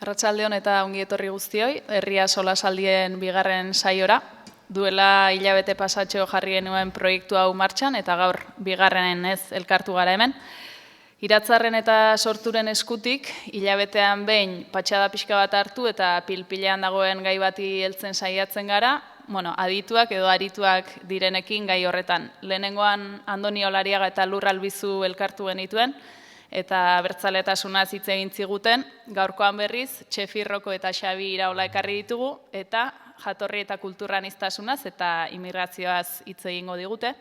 Arratsaldeon eta ongi etorri guztioi, Herria Solasaldien bigarren saiora. Duela hilabete pasatxo jarri genuen proiektu hau martxan eta gaur bigarrenen ez elkartu gara hemen. Iratzarren eta sorturen eskutik, hilabetean behin patxada pixka bat hartu eta pilpilean dagoen gai bati heltzen saiatzen gara, adituak edo arituak direnekin gai horretan. Lehenengoan Andoni Olariaga eta Lur Albizu elkartu genituen, eta bertzaletasunaz hitz egin ziguten, gaurkoan berriz, Txefi Roko eta Xabi Iraola ekarri ditugu, eta jatorri eta kulturaniztasunaz eta immigrazioaz hitz egingo digute.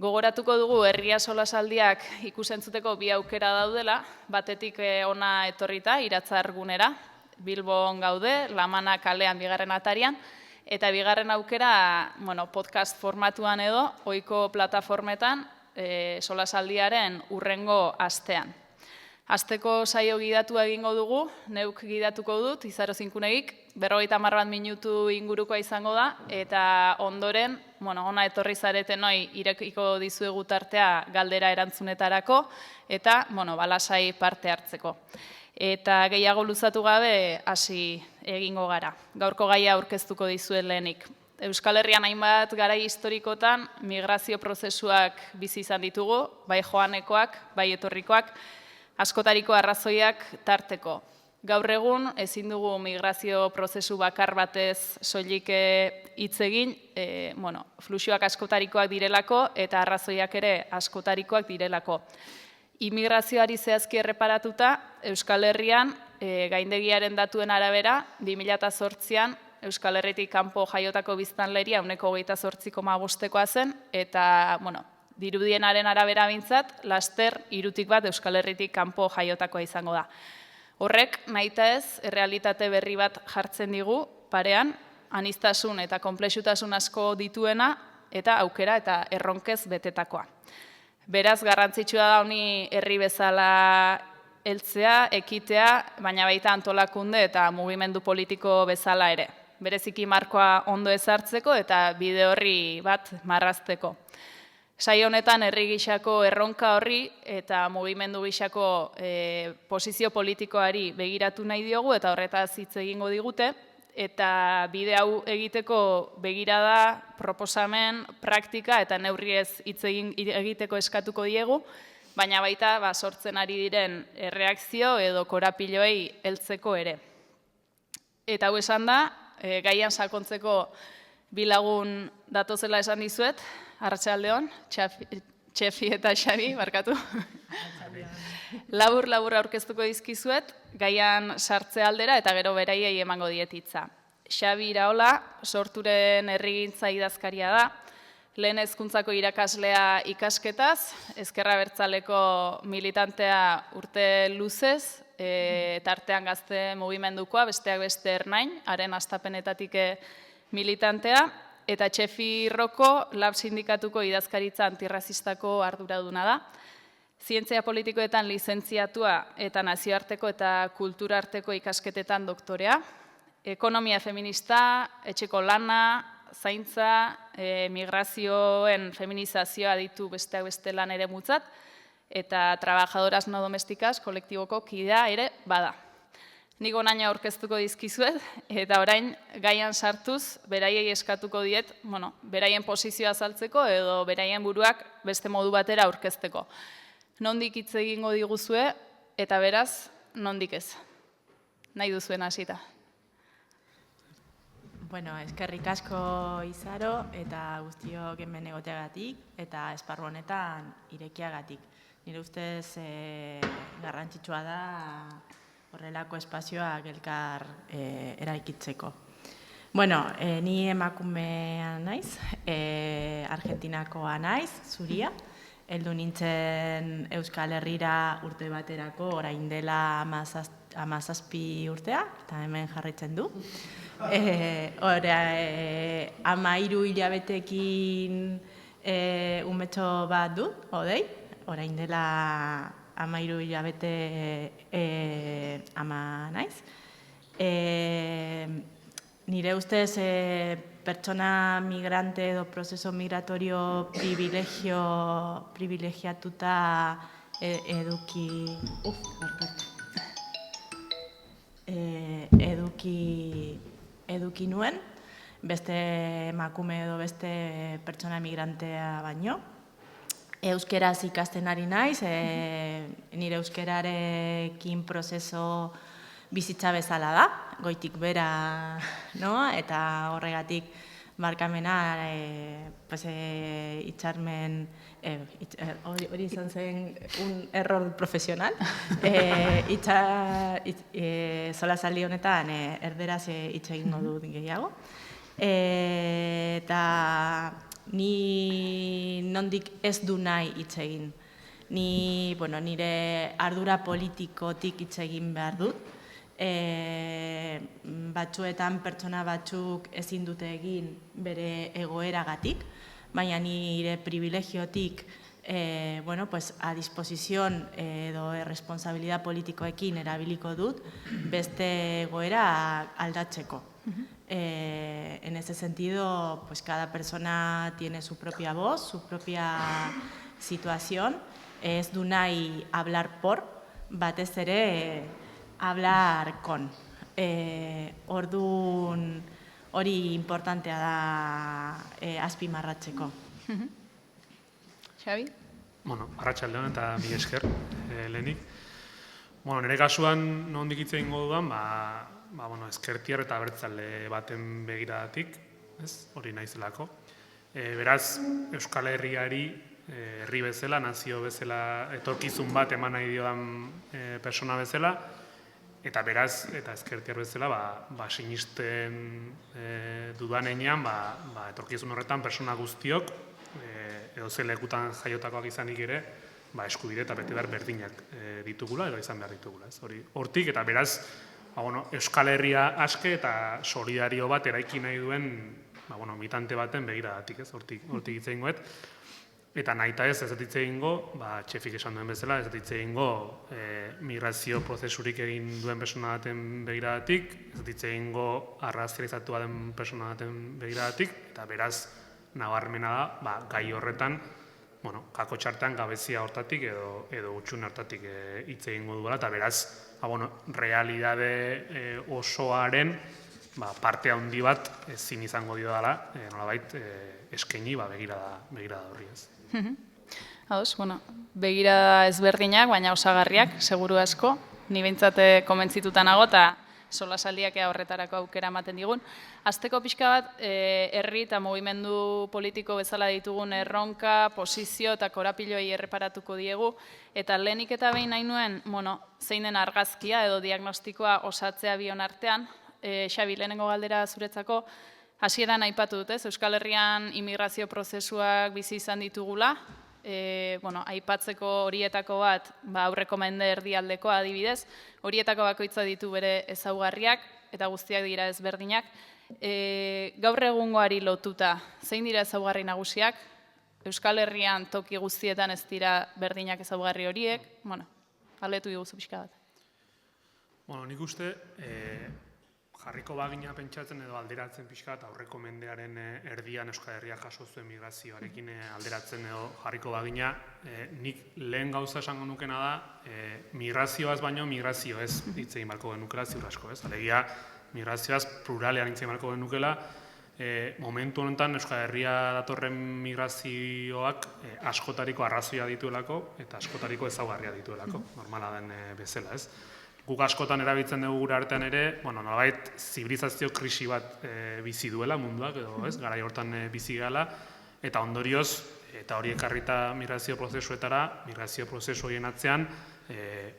Gogoratuko dugu Herria Solasaldiak ikusentzuteko bi aukera daudela, batetik ona etorrita, Iratzar gunera, Bilbon gaude, Lamana kalean bigarren atarian, eta bigarren aukera podcast formatuan edo, ohiko plataformetan, Solasaldiaren urrengo astean. Asteko saio gidatua egingo dugu, neuk gidatuko dut, Izaro Zinkunegik, 50 bat minutu ingurukoa izango da, eta ondoren, ona etorri zaretenoi irekiko dizuegu tartea galdera erantzunetarako, eta, lasai parte hartzeko. Eta gehiago luzatu gabe hasi egingo gara. Gaurko gaia aurkeztuko dizuet lehenik. Euskal Herrian hainbat garai historikotan migrazio prozesuak bizi izan ditugu, bai joanekoak, bai etorrikoak, askotariko arrazoiak tarteko. Gaur egun ezin dugu migrazio prozesu bakar batez soilik hitz egin, fluxuak askotarikoak direlako eta arrazoiak ere askotarikoak direlako. Immigrazioari zehazki erreparatuta, Euskal Herrian gaindegiaren datuen arabera, 2008an Euskal Herritik kanpo jaiotako biztanleria 28,5%koa zen, eta, dirudienaren arabera bintzat, laster 3 bat Euskal Herritik kanpo jaiotakoa izango da. Horrek, nahita ez, errealitate berri bat jartzen digu, parean, aniztasun eta konplexutasun asko dituena, eta aukera eta erronkez betetakoa. Beraz, garrantzitsua da honi herri bezala heltzea, ekitea, baina baita antolakunde eta mugimendu politiko bezala ere. Bereziki markoa ondo ezartzeko eta bide horri bat marrazteko. Saio honetan herri gisako erronka horri eta mugimendu gisako posizio politikoari begiratu nahi diogu eta horretaz hitz egingo digute, eta bide hau egiteko begirada, proposamen, praktika eta neurriez hitz egiteko eskatuko diegu, baina baita sortzen ari diren erreakzio edo korapiloei heltzeko ere. Eta hau esan da, gaian sakontzeko bi lagun datozela esan dizuet, Arratsaldeon, Txefi eta Xabi, barkatu. Labur aurkeztuko dizkizuet, gaian sartze aldera eta gero beraiei emango diet hitza. Xabi Iraola, sorturen herrigintza idazkaria da, lehen hezkuntzako irakaslea ikasketaz, Ezker Abertzaleko militantea urte luzez, tartean gazte mugimendukoa, besteak beste Ernain, haren hastapenetatik militantea, eta Txefi Roko Lab sindikatuko idazkaritza antirrazistako arduraduna da. Zientzia politikoetan lizentziatua eta nazioarteko eta kulturarteko ikasketetan doktorea. Ekonomia feminista, etxeko lana, zaintza, migrazioen feminizazioa ditu besteak beste lan ere mutzat, eta trabajadoras no domestikaz kolektiboko kidea ere bada. Nik onaino aurkeztuko dizkizuet, eta orain gaian sartuz, beraiei eskatuko diet, beraien posizioa azaltzeko edo beraien buruak beste modu batera aurkezteko. Nondik hitz egingo diguzue, eta beraz, nondik ez. Nahi duzuen hasita. Eskerrik asko Izaro eta guztiok hemen egoteagatik eta esparru honetan irekiagatik. Nire ustez garrantzitsua da horrelako espazioak elkar eraikitzeko. Ni emakumea naiz, Argentinakoa naiz, zuria. Heldu nintzen Euskal Herrira urte baterako, orain dela 17 urtea, eta hemen jarraitzen du. 13 hilabetekin umetxo bat du, odei, orain dela 13 hilabete ama naiz. Nire ustez pertsona migrante edo prozeso migratorio privilegiatuta eduki... eduki nuen, beste emakume edo beste pertsona migrantea baino. Euskeraz ikasten ari naiz, nire euskerarekin prozeso bizitza bezala da, goitik bera, eta horregatik markamena itxarmen, hori izan zen un error profesional, solasaldi honetan erderaz hitz egingo dut gehiago. Eta ni nondik ez du nahi hitz egin. Nire ardura politikotik hitz egin behar dut. Batzuetan pertsona batzuk ezin dute egin bere egoeragatik, baina nire privilegiotik a disposición edo responsabilidad politikoekin erabiliko dut beste egoera aldatzeko. En ese sentido, pues cada persona tiene su propia voz, su propia situación. Ez du nahi hablar por, batez ere hablar con. Orduan hori importantea da azpimarratzeko. Xabi? Arratsaldeon eta mila esker lehenik. Nire kasuan nondik hitz egingo dudan, ezkertiar eta abertzale baten begiradatik, hori naizelako. Beraz, Euskal Herriari herri bezala, nazio bezala, etorkizun bat eman nahi diodan persona bezala, eta beraz, eta ezkertiar bezala, sinisten dudan enean, etorkizun horretan persona guztiok, edo ze lekutan jaiotakoak izanik ere, eskubide eta bete behar berdinak ditugula, edo izan behar ditugula. Hortik, eta beraz, Euskal Herria aske eta solidario bat eraiki nahi duen mitante baten begiradatik, hortik hitz egingoet. Eta nahita ez dut hitz egingo, txefik esan duen bezala, ez dut hitz egingo migrazio prozesurik egin duen persona baten begiradatik, ez dut hitz egingo arrazionalizatua den persona baten begiradatik, eta beraz, nabarmena da, gai horretan, kako txartean gabezia hortatik edo utxun hortatik hitz egingo duela, eta beraz, realidade osoaren parte handi bat ezin izango dio dela, nolabait eskaini begirada horri ez. Ados, begirada ezberdinak, baina osagarriak, seguru asko, ni behintzat komentzituta nago, eta solasaldiak horretarako aukera ematen digun. Azteko pixka bat, herri eta mugimendu politiko bezala ditugun erronka, posizio eta korapiloi erreparatuko diegu, eta lehenik eta behin nahi nuen, zein den argazkia edo diagnostikoa osatzea bion artean, Xabi, lehenengo galdera zuretzako, hasieran aipatu dut, Euskal Herrian immigrazio prozesuak bizi izan ditugula, aipatzeko horietako bat, aurreko mende erdialdekoa adibidez, horietako bakoitza ditu bere ezaugarriak, eta guztiak dira ezberdinak. Gaur egungoari lotuta, zein dira ezaugarri nagusiak? Euskal Herrian toki guztietan ez dira berdinak ezaugarri horiek, galdetu diguzu pixka bat. Nik uste, jarriko bagina pentsatzen edo alderatzen pixka bat aurreko mendearen erdian Euskal Herria jaso zuen migrazioarekin alderatzen edo jarriko bagina, nik lehen gauza esango nukena da, migrazioaz baino migrazio ez hitz egin barko genukela ziur asko, ez? Alegia, migrazioaz pluralean hitz egin barko genukela, momentu honetan Euskal Herria datorren migrazioak askotariko arrazoia dituelako eta askotariko ezaugarria dituelako, normala den bezala, ez? Guk askotan erabiltzen dugu gure artean ere, nolabait zibilizazio krisi bat bizi duela munduak, edo ez, garai hortan bizi gala, eta ondorioz, eta hori ekarrita migrazio prozesuetara, migrazio prozesu horien atzean,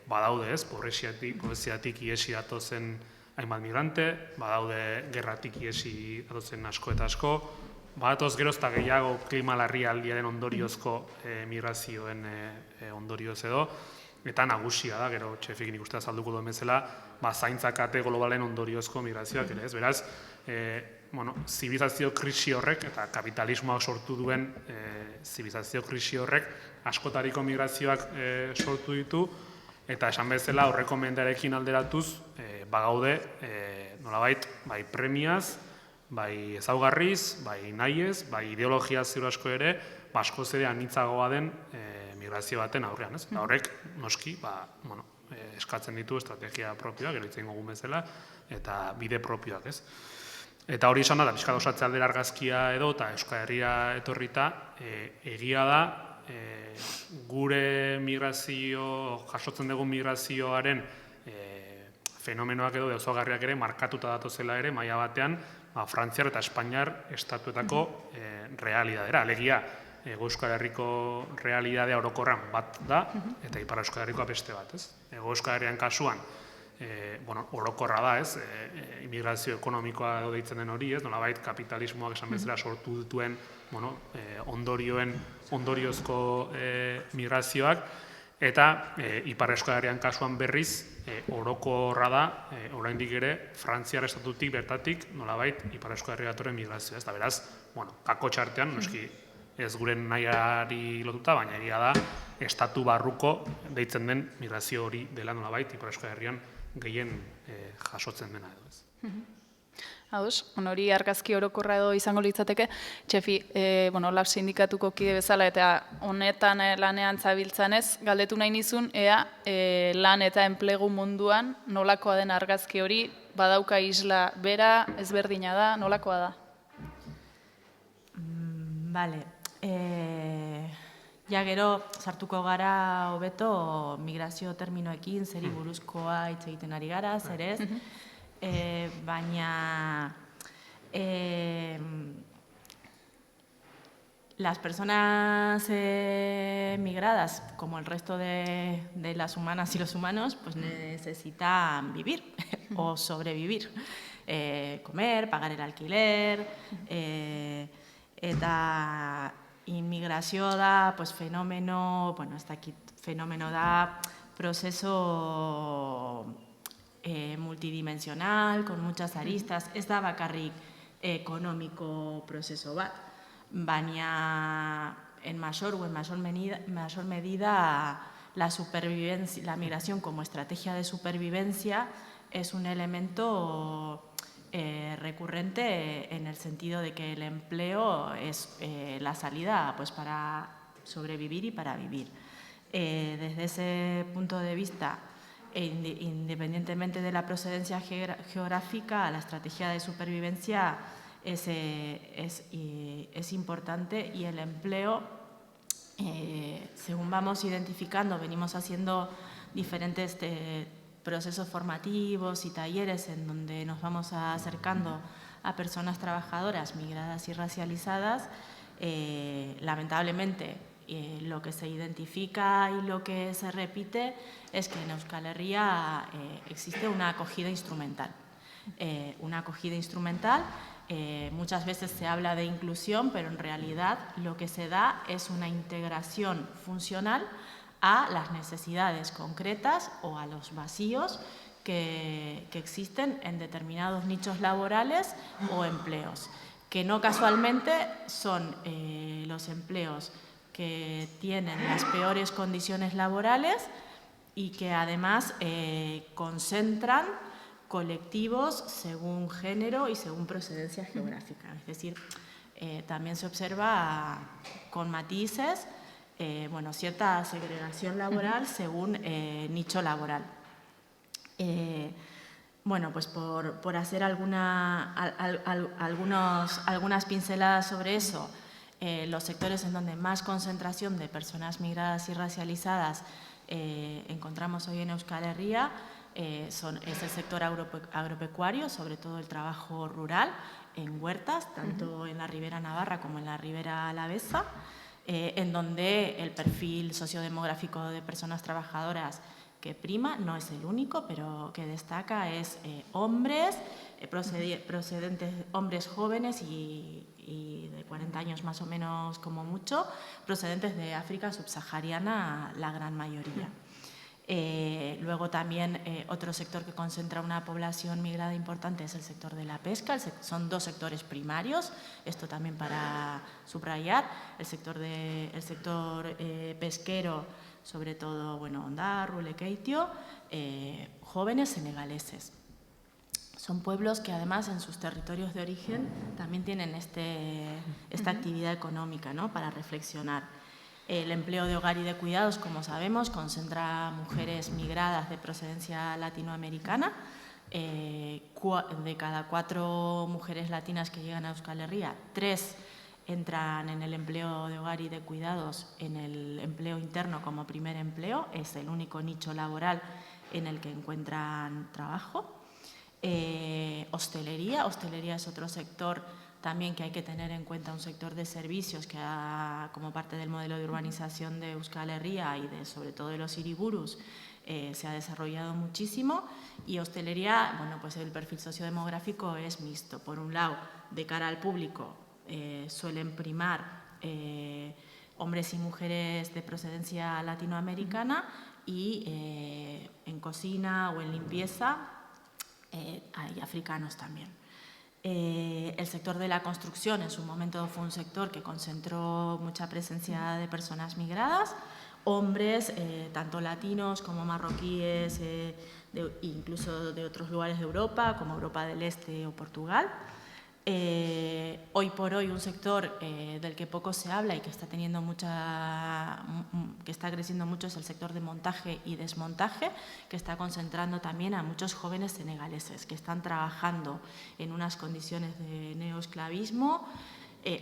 badaude ez, pobreziatik iesi datozen hainbat migrante, badaude gerratik iesi datozen asko eta asko, badatoz geroz eta gehiago klima larrialdiaren ondoriozko migrazioen ondorioz edo, eta nagusia da, gero txefik nik uste azalduko duen bezala, zaintza kate globalen ondoriozko migrazioak ere, ez? Beraz, zibilizazio krisi horrek eta kapitalismoak sortu duen zibilizazio krisi horrek askotariko migrazioak sortu ditu, eta esan bezala aurreko mendearekin alderatuz, bagaude, nolabait, bai premiaz, bai ezaugarriz, bai nahiez, bai ideologia ziur asko ere, askoz ere anitzagoa den migrazio baten aurrean, ez? Horrek, noski, eskatzen ditu estrategia propioak, gero itzen gogun bezala, eta bide propioak, ez? Eta hori esan da, pixka osatze aldera argazkia edo, eta Euskal Herria etorrita, egia da, gure migrazio, jasotzen dugun migrazioaren fenomenoak edo deozogarriak ere, markatuta datozela ere, maila batean, Frantziar eta Espainiar estatuetako realidadera. Alegia, Euskal Herriko realidadea orokorran bat da, eta Ipar Euskal Herrikoa beste bat, ez? Euskal Herrian kasuan, orokorra da, ez? Immigrazio ekonomikoa edo deitzen den hori, ez? Nolabait kapitalismoak esan bezala sortu dituen ondoriozko migrazioak, eta Ipar Euskal Herrian kasuan berriz, orokorra da, oraindik ere, Frantziar estatutik bertatik, nolabait, Ipar Euskal Herria datorren migrazioa, ez da beraz, kako txartean, noski ez gure nahiari lotuta, baina egia da, estatu barruko deitzen den migrazio hori dela nolabait, Ipar Euskal Herrian gehien jasotzen dena edo ez. Ados, hori argazki orokorra edo izango litzateke, Txefi, lab sindikatuko kide bezala eta honetan lanean zabiltzanez, galdetu nahi nizun, ea lan eta enplegu munduan nolakoa den argazki hori, badauka isla bera, ezberdina da, nolakoa da? Bale, ja gero sartuko gara hobeto migrazio terminoekin, zeri buruzkoa hitz egiten ari gara, zer ez, baina las personas migradas, como el resto de las humanas y los humanos, pues necesitan vivir o sobrevivir, comer, pagar el alquiler, eta inmigrazio da, pues fenomeno, bueno, ez dakit, fenomeno da proceso multidimensional, con muchas aristas, ez da bakarrik ekonomiko prozeso bat, baina en mayor o en mayor medida la migración como estrategia de supervivencia es un elemento recurrente en el sentido de que el empleo es la salida pues, para sobrevivir y para vivir. Desde ese punto de vista, independientemente de la procedencia geográfica, la estrategia de supervivencia es importante y el empleo, según vamos identificando, venimos haciendo diferentes procesos formativos y talleres en donde nos vamos acercando a personas trabajadoras migradas y racializadas, lamentablemente lo que se identifica y lo que se repite es que en Euskal Herria existe una acogida instrumental. Muchas veces se habla de inclusión, pero en realidad lo que se da es una integración funcional a las necesidades concretas o a los vacíos que existen en determinados nichos laborales o empleos, que no casualmente son los empleos que tienen las peores condiciones laborales y que además concentran colectivos según género y según procedencia geográfica. Es decir, también se observa con matices cierta segregación laboral según nicho laboral. Pues por hacer algunas pinceladas sobre eso, los sectores en donde más concentración de personas migradas y racializadas encontramos hoy en Euskal Herria es el sector agropecuario, sobre todo el trabajo rural en huertas, tanto en la Ribera Navarra como en la Ribera Alavesa, en donde el perfil sociodemográfico de personas trabajadoras que prima, no es el único, pero que destaca, es hombres, procedentes, hombres jóvenes y de 40 años más o menos como mucho, procedentes de África subsahariana, la gran mayoría. Luego también otro sector que concentra una población migrada importante es el sector de la pesca. Son dos sectores primarios, esto también para subrayar. El sector pesquero, sobre todo Ondarru, Lekeitio, jóvenes senegaleses. Son pueblos que además en sus territorios de origen también tienen esta actividad económica, ¿no?, para reflexionar. El empleo de hogar y de cuidados, como sabemos, concentra mujeres migradas de procedencia latinoamericana. De cada 4 mujeres latinas que llegan a Euskal Herria, 3 entran en el empleo de hogar y de cuidados, en el empleo interno como primer empleo. Es el único nicho laboral en el que encuentran trabajo. Hostelería es otro sector también que hay que tener en cuenta, un sector de servicios que como parte del modelo de urbanización de Euskal Herria y sobre todo de los hiriburus, se ha desarrollado muchísimo. Y hostelería, bueno, pues el perfil sociodemográfico es mixto. Por un lado, de cara al público, suelen primar hombres y mujeres de procedencia latinoamericana, y en cocina o en limpieza hay africanos también. El sector de la construcción en su momento fue un sector que concentró mucha presencia de personas migradas, hombres, tanto latinos como marroquíes, incluso de otros lugares de Europa, como Europa del Este o Portugal. Hoy por hoy un sector del que poco se habla y que está creciendo mucho es el sector de montaje y desmontaje, que está concentrando también a muchos jóvenes senegaleses que están trabajando en unas condiciones de neoesclavismo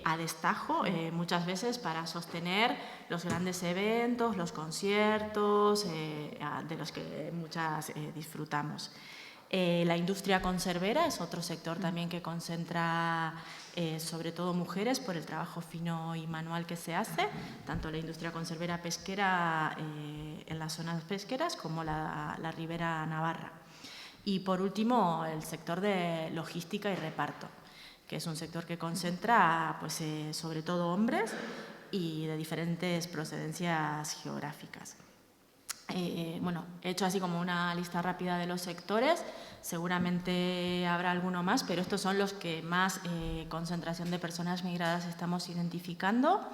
a destajo, muchas veces para sostener los grandes eventos, los conciertos, de los que muchas disfrutamos. La industria conservera es otro sector también que concentra sobre todo mujeres por el trabajo fino y manual que se hace, tanto la industria conservera pesquera en las zonas pesqueras como la ribera navarra. Y por último, el sector de logística y reparto, que es un sector que concentra pues, sobre todo hombres y de diferentes procedencias geográficas. Bueno, he hecho así como una lista rápida de los sectores, seguramente habrá alguno más, pero estos son los que más concentración de personas migradas estamos identificando.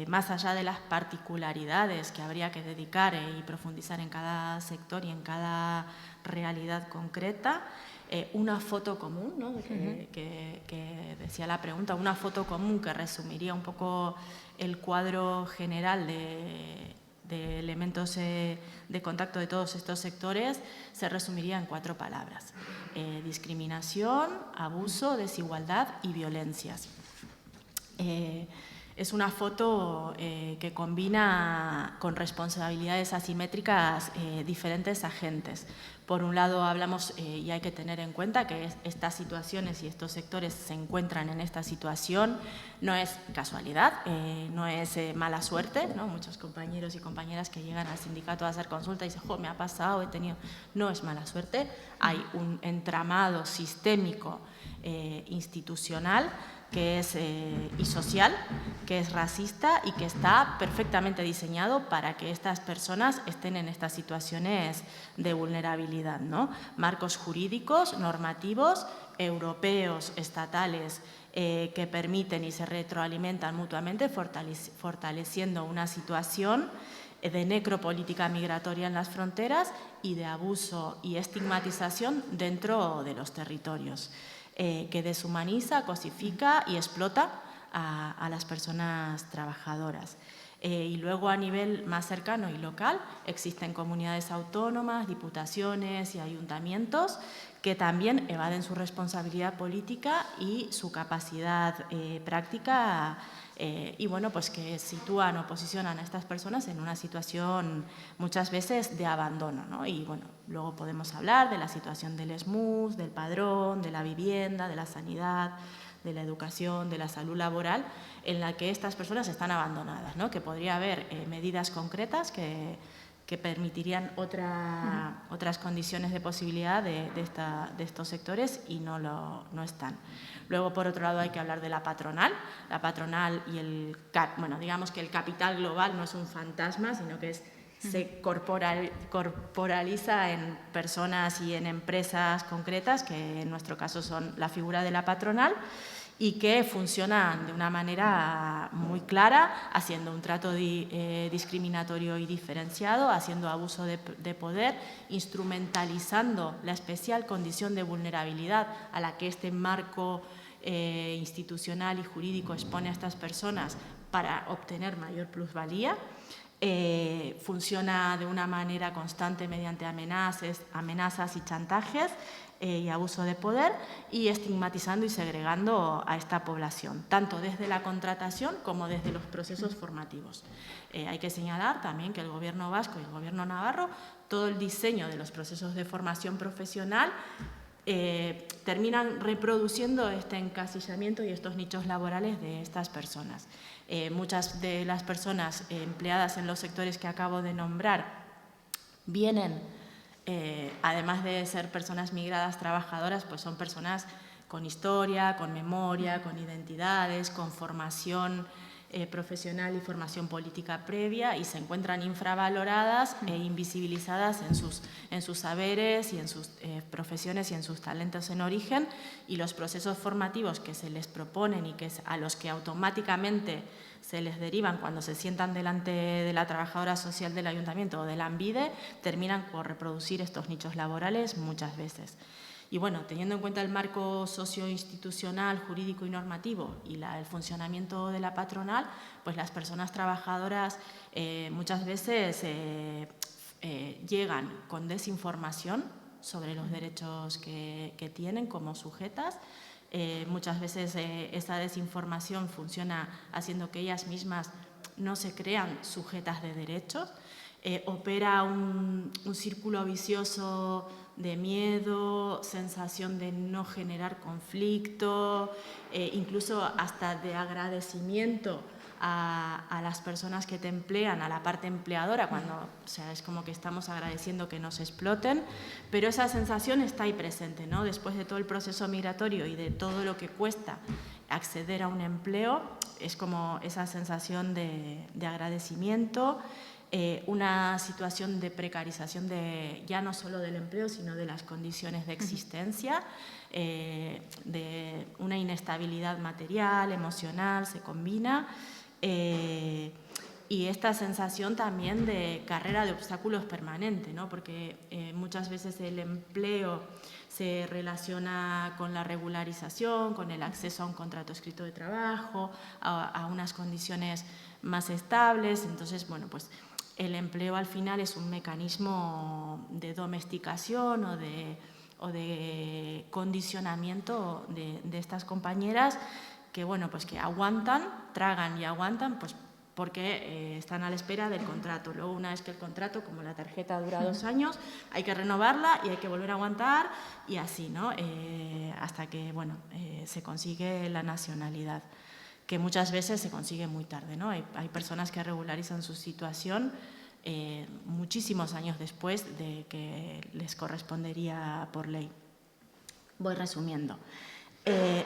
Más allá de las particularidades que habría que dedicar y profundizar en cada sector y en cada realidad concreta, una foto común, ¿no? que decía la pregunta, una foto común que resumiría un poco el cuadro general de elementos de contacto de todos estos sectores, se resumiría en 4 palabras: discriminación, abuso, desigualdad y violencias. Es una foto que combina con responsabilidades asimétricas diferentes agentes. Por un lado hablamos, y hay que tener en cuenta que estas situaciones y estos sectores se encuentran en esta situación, no es casualidad, no es mala suerte, ¿no? Muchos compañeros y compañeras que llegan al sindicato a hacer consulta y dicen, me ha pasado, he tenido… No es mala suerte, hay un entramado sistémico institucional que es, y social, que es racista y que está perfectamente diseñado para que estas personas estén en estas situaciones de vulnerabilidad, ¿no? Marcos jurídicos, normativos, europeos, estatales, que permiten y se retroalimentan mutuamente, fortaleciendo una situación de necropolítica migratoria en las fronteras y de abuso y estigmatización dentro de los territorios, que deshumaniza, cosifica y explota a las personas trabajadoras. Y luego a nivel más cercano y local existen comunidades autónomas, diputaciones y ayuntamientos que también evaden su responsabilidad política y su capacidad práctica y bueno, pues que sitúan o posicionan a estas personas en una situación muchas veces de abandono, ¿no? Y bueno, luego podemos hablar de la situación del SMUS, del padrón, de la vivienda, de la sanidad, de la educación, de la salud laboral, en la que estas personas están abandonadas, ¿no? Que podría haber medidas concretas que permitirían otras condiciones de posibilidad de estos sectores y no están. Luego, por otro lado, hay que hablar de la patronal. La patronal y bueno, digamos que el capital global no es un fantasma, sino que se corporaliza en personas y en empresas concretas, que en nuestro caso son la figura de la patronal, y que funcionan de una manera muy clara, haciendo un trato discriminatorio y diferenciado, haciendo abuso de poder, instrumentalizando la especial condición de vulnerabilidad a la que este marco institucional y jurídico expone a estas personas para obtener mayor plusvalía. Funciona de una manera constante mediante amenazas y chantajes y abuso de poder, y estigmatizando y segregando a esta población, tanto desde la contratación como desde los procesos formativos. Hay que señalar también que el Gobierno vasco y el Gobierno navarro, todo el diseño de los procesos de formación profesional terminan reproduciendo este encasillamiento y estos nichos laborales de estas personas. Muchas de las personas empleadas en los sectores que acabo de nombrar vienen, además de ser personas migradas trabajadoras, pues son personas con historia, con memoria, con identidades, con formación profesional y formación política previa, y se encuentran infravaloradas e invisibilizadas en sus saberes y en sus profesiones y en sus talentos en origen, y los procesos formativos que se les proponen y a los que automáticamente se les derivan cuando se sientan delante de la trabajadora social del ayuntamiento o del ANVIDE, terminan por reproducir estos nichos laborales muchas veces. Y bueno, teniendo en cuenta el marco socioinstitucional, jurídico y normativo y el funcionamiento de la patronal, pues las personas trabajadoras muchas veces llegan con desinformación sobre los derechos que tienen como sujetas. Muchas veces esa desinformación funciona haciendo que ellas mismas no se crean sujetas de derechos. Opera un círculo vicioso de miedo, sensación de no generar conflicto, incluso hasta de agradecimiento a las personas que te emplean, a la parte empleadora, cuando, o sea, es como que estamos agradeciendo que nos exploten, pero esa sensación está ahí presente, ¿no? Después de todo el proceso migratorio y de todo lo que cuesta acceder a un empleo, es como esa sensación de agradecimiento, una situación de precarización ya no solo del empleo, sino de las condiciones de existencia, de una inestabilidad material, emocional, se combina, y esta sensación también de carrera de obstáculos permanente, ¿no? Porque muchas veces el empleo se relaciona con la regularización, con el acceso a un contrato escrito de trabajo, a unas condiciones más estables. Entonces, bueno, pues el empleo al final es un mecanismo de domesticación o de condicionamiento de estas compañeras que, bueno, pues que aguantan, tragan y aguantan, pues porque están a la espera del contrato. Luego, una vez que el contrato, como la tarjeta dura 2 años, hay que renovarla y hay que volver a aguantar, y así, ¿no? Hasta que, bueno, se consigue la nacionalidad, que muchas veces se consigue muy tarde, ¿no? Hay personas que regularizan su situación muchísimos años después de que les correspondería por ley. Voy resumiendo.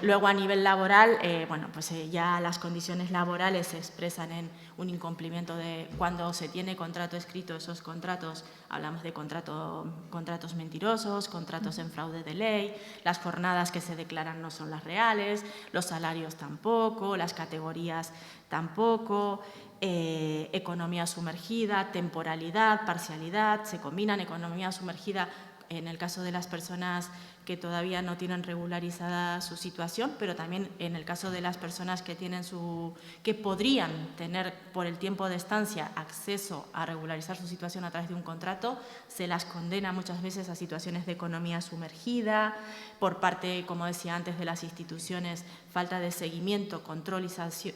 Luego, a nivel laboral, bueno, pues ya las condiciones laborales se expresan en un incumplimiento de cuando se tiene contrato escrito. Esos contratos, hablamos de contratos mentirosos, contratos en fraude de ley, las jornadas que se declaran no son las reales, los salarios tampoco, las categorías tampoco, economía sumergida, temporalidad, parcialidad, se combinan economía sumergida en el caso de las personas que todavía no tienen regularizada su situación, pero también en el caso de las personas que podrían tener por el tiempo de estancia acceso a regularizar su situación a través de un contrato, se las condena muchas veces a situaciones de economía sumergida, por parte, como decía antes, de las instituciones, falta de seguimiento, control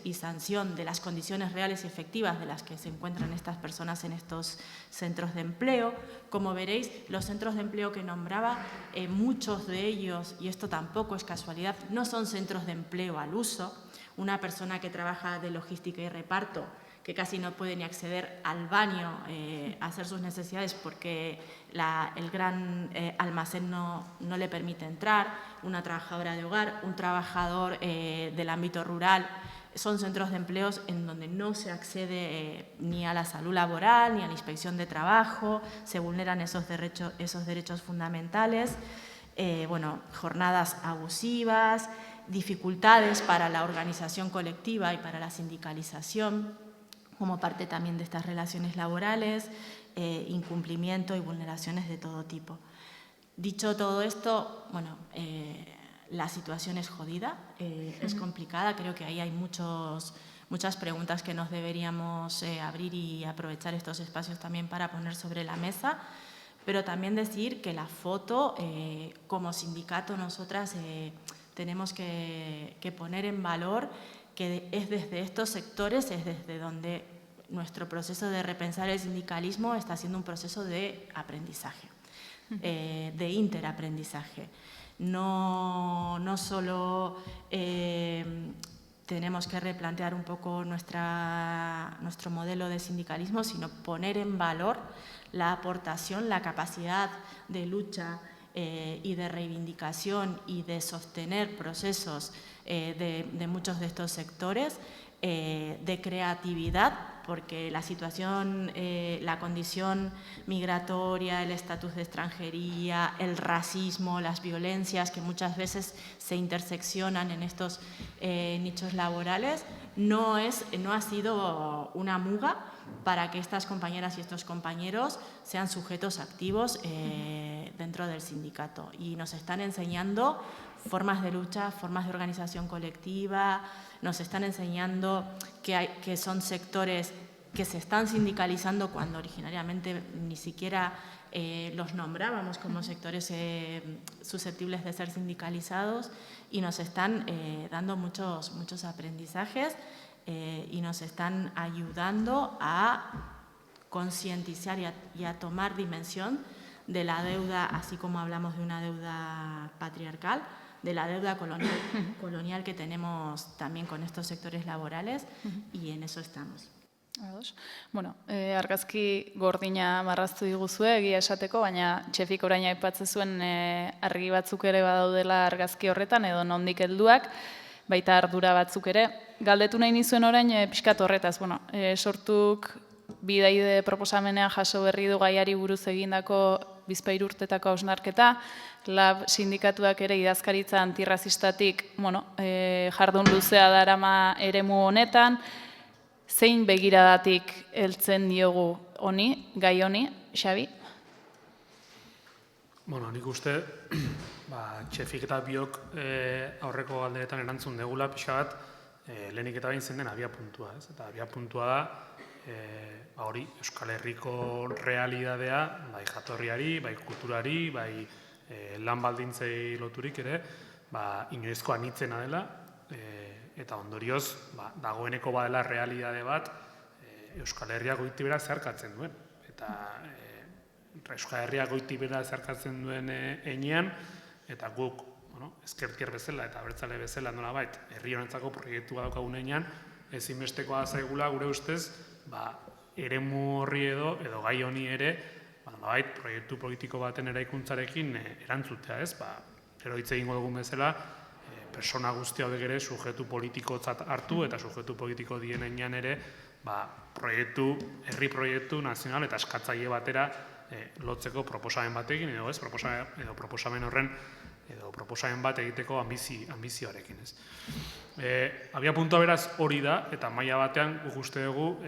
y sanción de las condiciones reales y efectivas de las que se encuentran estas personas en estos centros de empleo. Como veréis, los centros de empleo que nombraba, muchos de ellos, y esto tampoco es casualidad, no son centros de empleo al uso. Una persona que trabaja de logística y reparto, que casi no puede ni acceder al baño a hacer sus necesidades porque el gran almacén no le permite entrar, una trabajadora de hogar, un trabajador del ámbito rural, son centros de empleos en donde no se accede ni a la salud laboral ni a la inspección de trabajo, se vulneran esos derechos fundamentales. Bueno, jornadas abusivas, dificultades para la organización colectiva y para la sindicalización como parte también de estas relaciones laborales, incumplimiento y vulneraciones de todo tipo. Dicho todo esto, bueno, la situación es jodida, es complicada, creo que ahí hay muchos muchas preguntas que nos deberíamos abrir y aprovechar estos espacios también para poner sobre la mesa, pero también decir que la foto, como sindicato, nosotras tenemos que poner en valor que es desde estos sectores, es desde donde nuestro proceso de repensar el sindicalismo está siendo un proceso de aprendizaje, de interaprendizaje. No solo tenemos que replantear un poco nuestro modelo de sindicalismo, sino poner en valor la aportación, la capacidad de lucha y de reivindicación y de sostener procesos de muchos de estos sectores, de creatividad, porque la situación, la condición migratoria, el estatus de extranjería, el racismo, las violencias que muchas veces se interseccionan en estos nichos laborales, no ha sido una muga para que estas compañeras y estos compañeros sean sujetos activos dentro del sindicato. Y nos están enseñando formas de lucha, formas de organización colectiva, nos están enseñando que son sectores que se están sindicalizando cuando originariamente ni siquiera los nombrábamos como sectores susceptibles de ser sindicalizados, y nos están dando muchos aprendizajes y nos están ayudando a concientizar y a tomar dimensión de la deuda, así como hablamos de una deuda patriarcal, de la deuda colonial que tenemos también con estos sectores laborales, y en eso estamos. Bueno, argazki gordina marraztu diguzue, egia esateko, baina Txefik orain aipatzen zuen argi batzuk ere badaudela argazki horretan, edo nondik helduak, baita ardura batzuk ere. Galdetu nahi nizuen orain pixkat horretaz, sortuk bidaide proposamenean jaso berri du gaiari buruz egindako bizpahiru urtetako hausnarketa, LAB sindikatuak ere idazkaritza antirrazistatik jardun luzea darama eremu honetan. Zein begiradatik heltzen diogu gai honi, Xabi? Nik uste, Txefik eta biok aurreko galderetan erantzun degula pixka bat, lehenik eta behin zen den abiapuntua. Eta abiapuntua da, hori Euskal Herriko realidadea, bai jatorriari, bai kulturari, bai lan baldintzei loturik ere, inoizko anitzena dela, eta ondorioz, dagoeneko badela realidade bat Euskal Herria goitibera zeharkatzen duen. Eta Euskal Herria goitibera zeharkatzen duen enean, eta guk ezkertiar bezala eta abertzale bezala nolabait herri honentzako proiektua daukagun enean, ezinbestekoa zaigula gure ustez, eremu horri edo gai honi ere, proiektu politiko baten eraikuntzarekin erantzutea, ez? Gero hitz egingo dugun bezala, persona guzti hauek ere sujetu politikotzat hartu eta sujetu politiko dienean ere herri proiektu nazional eta eskatzaile batera lotzeko proposamen batekin, edo ez, proposamen horren edo proposamen bat egiteko ambizioarekin, ez. Abiapuntua beraz hori da, eta maila batean guk uste dugu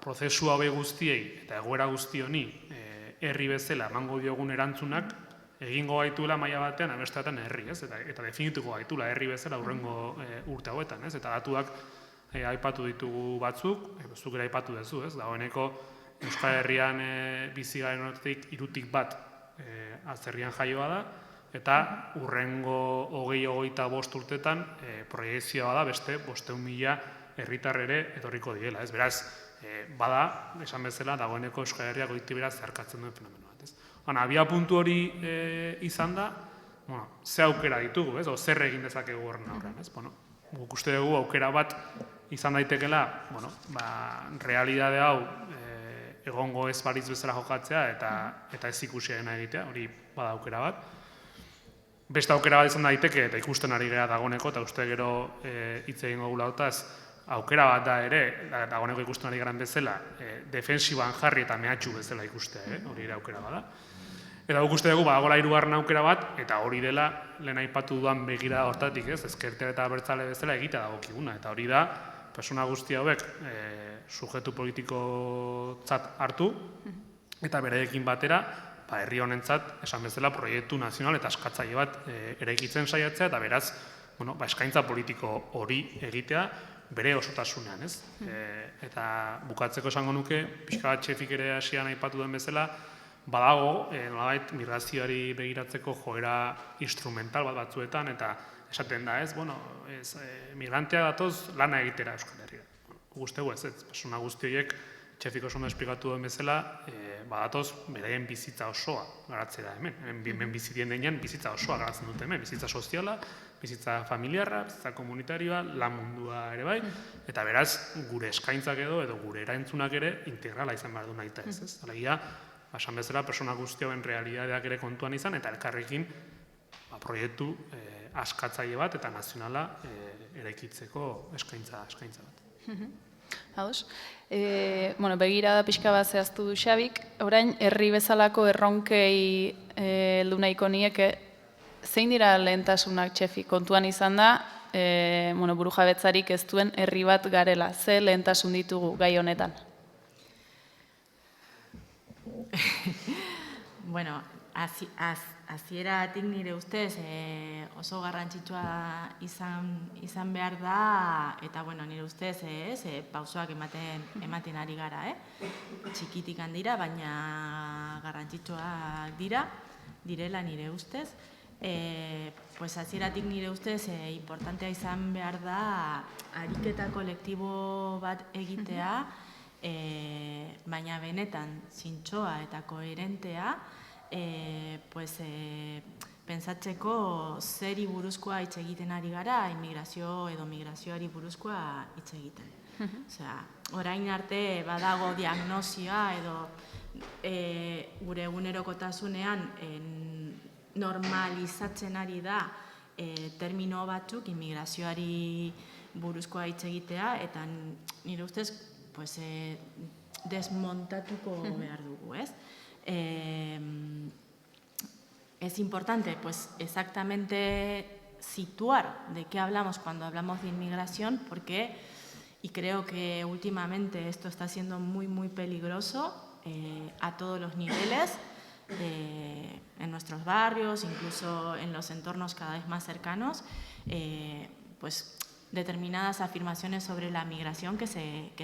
prozesu hauek guztiei eta egoera guzti honi herri bezala emango diogun erantzunak egingo gaituela maila batean, abesteatan herri, ez? Eta definituko gaituela herri bezala hurrengo urte hauetan, ez? Eta datuak aipatu ditugu batzuk, zuk ere aipatu duzu, ez? Dagoeneko Euskal Herrian bizi garen horretik 3 bat atzerrian jaioa da, eta hurrengo 20-25 urtetan proiekzioa da beste 500.000 herritar ere etorriko direla, ez? Beraz, bada, esan bezala, dagoeneko Euskal Herria goitibera zeharkatzen duen fenomeno bat, ez? Abiapuntu hori izan da, ze aukera ditugu, ez? Zer egin dezakegu horren aurrean, ez? Guk uste dugu aukera bat izan daitekela, realidade hau egongo ez balitz bezala jokatzea eta ez ikusiarena egitea, hori bada aukera bat. Beste aukera bat izan daiteke, eta ikusten ari gara dagoeneko, eta uste gero hitz egingo gula hotaz, aukera bat da ere, dagoeneko ikusten ari garen bezala, defensiban jarri eta mehatxu bezala ikustea, hori ere aukera bada. Eta guk uste dugu, badagoela 3. aukera bat, eta hori dela, lehen aipatu dudan begira hortatik, ezkertiar eta abertzale bezala egitea dagokiguna. Eta hori da, persona guzti hauek sujetu politikotzat hartu, eta bereekin batera, herri honentzat, esan bezala, proiektu nazional eta eskatzaile bat eraikitzen saiatzea, eta beraz, eskaintza politiko hori egitea, bere osotasunean, ez? Eta bukatzeko esango nuke, pixka bat Txefik ere hasian aipatu den bezala, badago, nolabait, migrazioari begiratzeko joera instrumental bat batzuetan, eta esaten da, ez, bueno, migrantea datoz lana egitera Euskal Herria. Guztegu ez, persona guzti horiek, Txefik oso ondo esplikatu duen bezala, badatoz beraien bizitza osoa garatzera hemen. Hemen bizitien denean bizitza osoa garatzen dute hemen. Bizitza soziala, bizitza familiarra, bizitza komunitarioa, lan mundua ere bai, eta beraz, gure eskaintzak edo gure erantzunak ere integrala izan behar du nahita ez. Alegia, esan bezala, persona guzti hauen realidadeak ere kontuan izan, eta elkarrekin proiektu askatzaile bat eta nazionala eraikitzeko eskaintza bat. Ados. Begirada pixka bat zehaztu du Xabik, orain herri bezalako erronkei heldu nahiko nieke, zein dira lehentasunak Txefik kontuan izan da, burujabetzarik ez duen herri bat garela, ze lehentasun ditugu gai honetan? Bueno, hasieratik nire ustez oso garrantzitsua izan behar da, eta nire ustez pausoak ematen ari gara, txikitik handira, baina garrantzitsuak direla nire ustez. Hasieratik nire ustez importantea izan behar da ariketa kolektibo bat egitea, baina benetan zintzoa eta koherentea, pentsatzeko zeri buruzkoa hitz egiten ari gara, immigrazio edo migrazioari buruzkoa hitz egiten. Orain arte badago diagnosia edo gure egunerokotasunean normalizatzen ari da termino batzuk immigrazioari buruzkoa hitz egitea, eta nire ustez desmontatuko behar dugu, ez? Es importante exactamente situar de qué hablamos cuando hablamos de inmigración, porque, y creo que últimamente esto está siendo muy, muy peligroso a todos los niveles, en nuestros barrios, incluso en los entornos cada vez más cercanos, determinadas afirmaciones sobre la migración que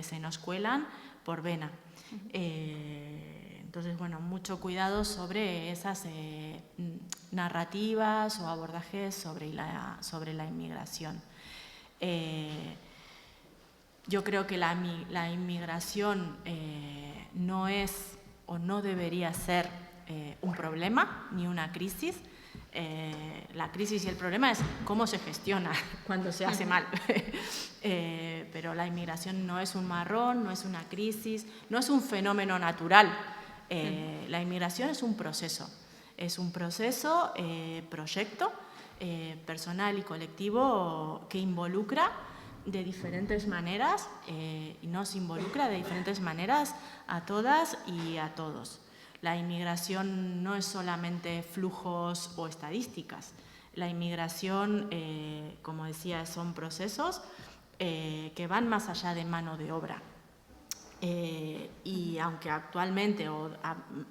se nos cuelan por vena. Entonces, mucho cuidado sobre esas narrativas o abordajes sobre la inmigración. Yo creo que la inmigración no es o no debería ser un problema ni una crisis. La crisis y el problema es cómo se gestiona cuando se hace mal. Pero la inmigración no es un marrón, no es una crisis, no es un fenómeno natural. La inmigración es un proceso proyecto personal y colectivo que involucra de diferentes maneras y nos involucra de diferentes maneras a todas y a todos. La inmigración no es solamente flujos o estadísticas. La inmigración, como decía, son procesos que van más allá de mano de obra. Y aunque actualmente,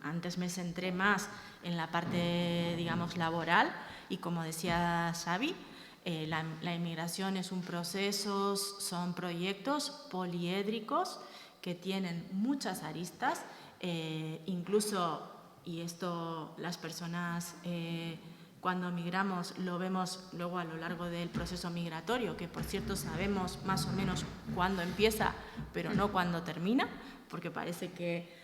antes me centré más en la parte, digamos, laboral, y como decía Xavi, la inmigración es un proceso, son proyectos poliédricos que tienen muchas aristas, incluso, y esto las personas cuando migramos lo vemos luego a lo largo del proceso migratorio, que por cierto sabemos más o menos cuándo empieza, pero no cuándo termina, porque parece que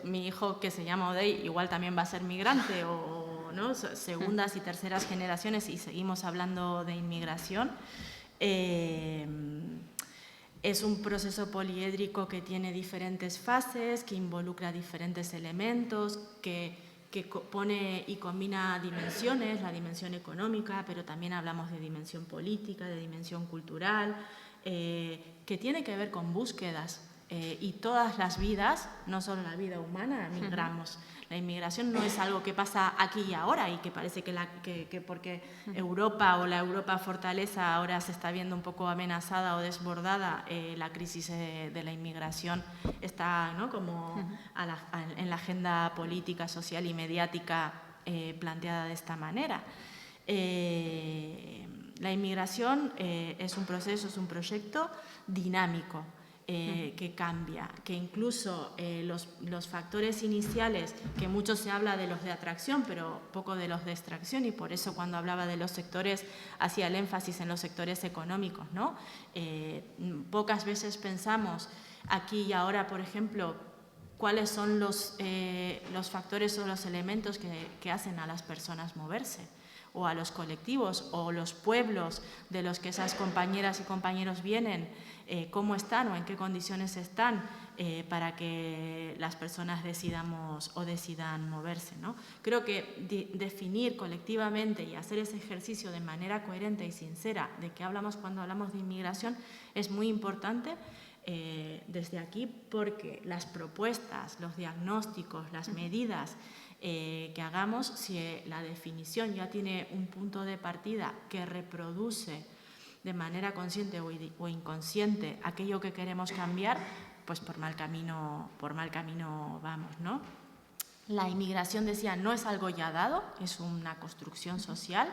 mi hijo, que se llama Odey, igual también va a ser migrante, o ¿no? Segundas y terceras generaciones, y seguimos hablando de inmigración. Es un proceso poliédrico que tiene diferentes fases, que involucra diferentes elementos, que pone y combina dimensiones, la dimensión económica, pero también hablamos de dimensión política, de dimensión cultural, que tiene que ver con búsquedas. Y todas las vidas, no solo la vida humana, migramos. La inmigración no es algo que pasa aquí y ahora, y que parece que porque Europa o la Europa fortaleza ahora se está viendo un poco amenazada o desbordada, la crisis de la inmigración está, ¿no?, como en la agenda política, social y mediática planteada de esta manera. La inmigración es un proceso, es un proyecto dinámico que cambia, que incluso los factores iniciales, que mucho se habla de los de atracción, pero poco de los de extracción, y por eso cuando hablaba de los sectores hacía el énfasis en los sectores económicos, ¿no? Pocas veces pensamos aquí y ahora, por ejemplo, cuáles son los factores o los elementos que hacen a las personas moverse, o a los colectivos o los pueblos de los que esas compañeras y compañeros vienen, cómo están o en qué condiciones están para que las personas decidan moverse, ¿no? Creo que definir colectivamente y hacer ese ejercicio de manera coherente y sincera de qué hablamos cuando hablamos de inmigración es muy importante desde aquí, porque las propuestas, los diagnósticos, las medidas que hagamos, si la definición ya tiene un punto de partida que reproduce de manera consciente o inconsciente aquello que queremos cambiar, pues por mal camino vamos, ¿no? La inmigración, decía, no es algo ya dado, es una construcción social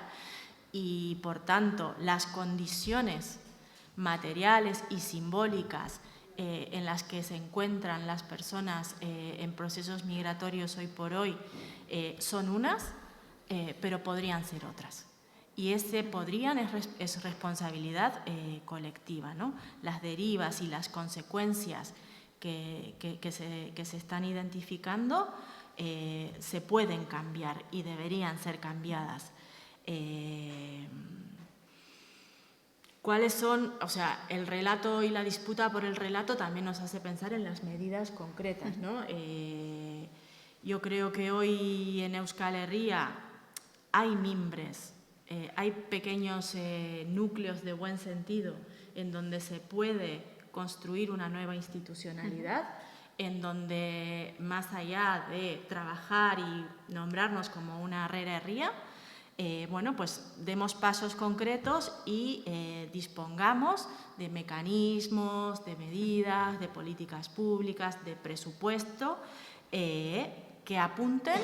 y, por tanto, las condiciones materiales y simbólicas en las que se encuentran las personas en procesos migratorios hoy por hoy son unas, pero podrían ser otras. Y ese podrían es responsabilidad colectiva, ¿no? Las derivas y las consecuencias que se están identificando se pueden cambiar y deberían ser cambiadas. ¿Cuáles son? O sea, el relato y la disputa por el relato también nos hace pensar en las medidas concretas, ¿no? Yo creo que hoy en Euskal Herria hay mimbres, hay pequeños núcleos de buen sentido en donde se puede construir una nueva institucionalidad, en donde más allá de trabajar y nombrarnos como una Herrera Herria, bueno, pues demos pasos concretos y dispongamos de mecanismos, de medidas, de políticas públicas, de presupuesto que apunten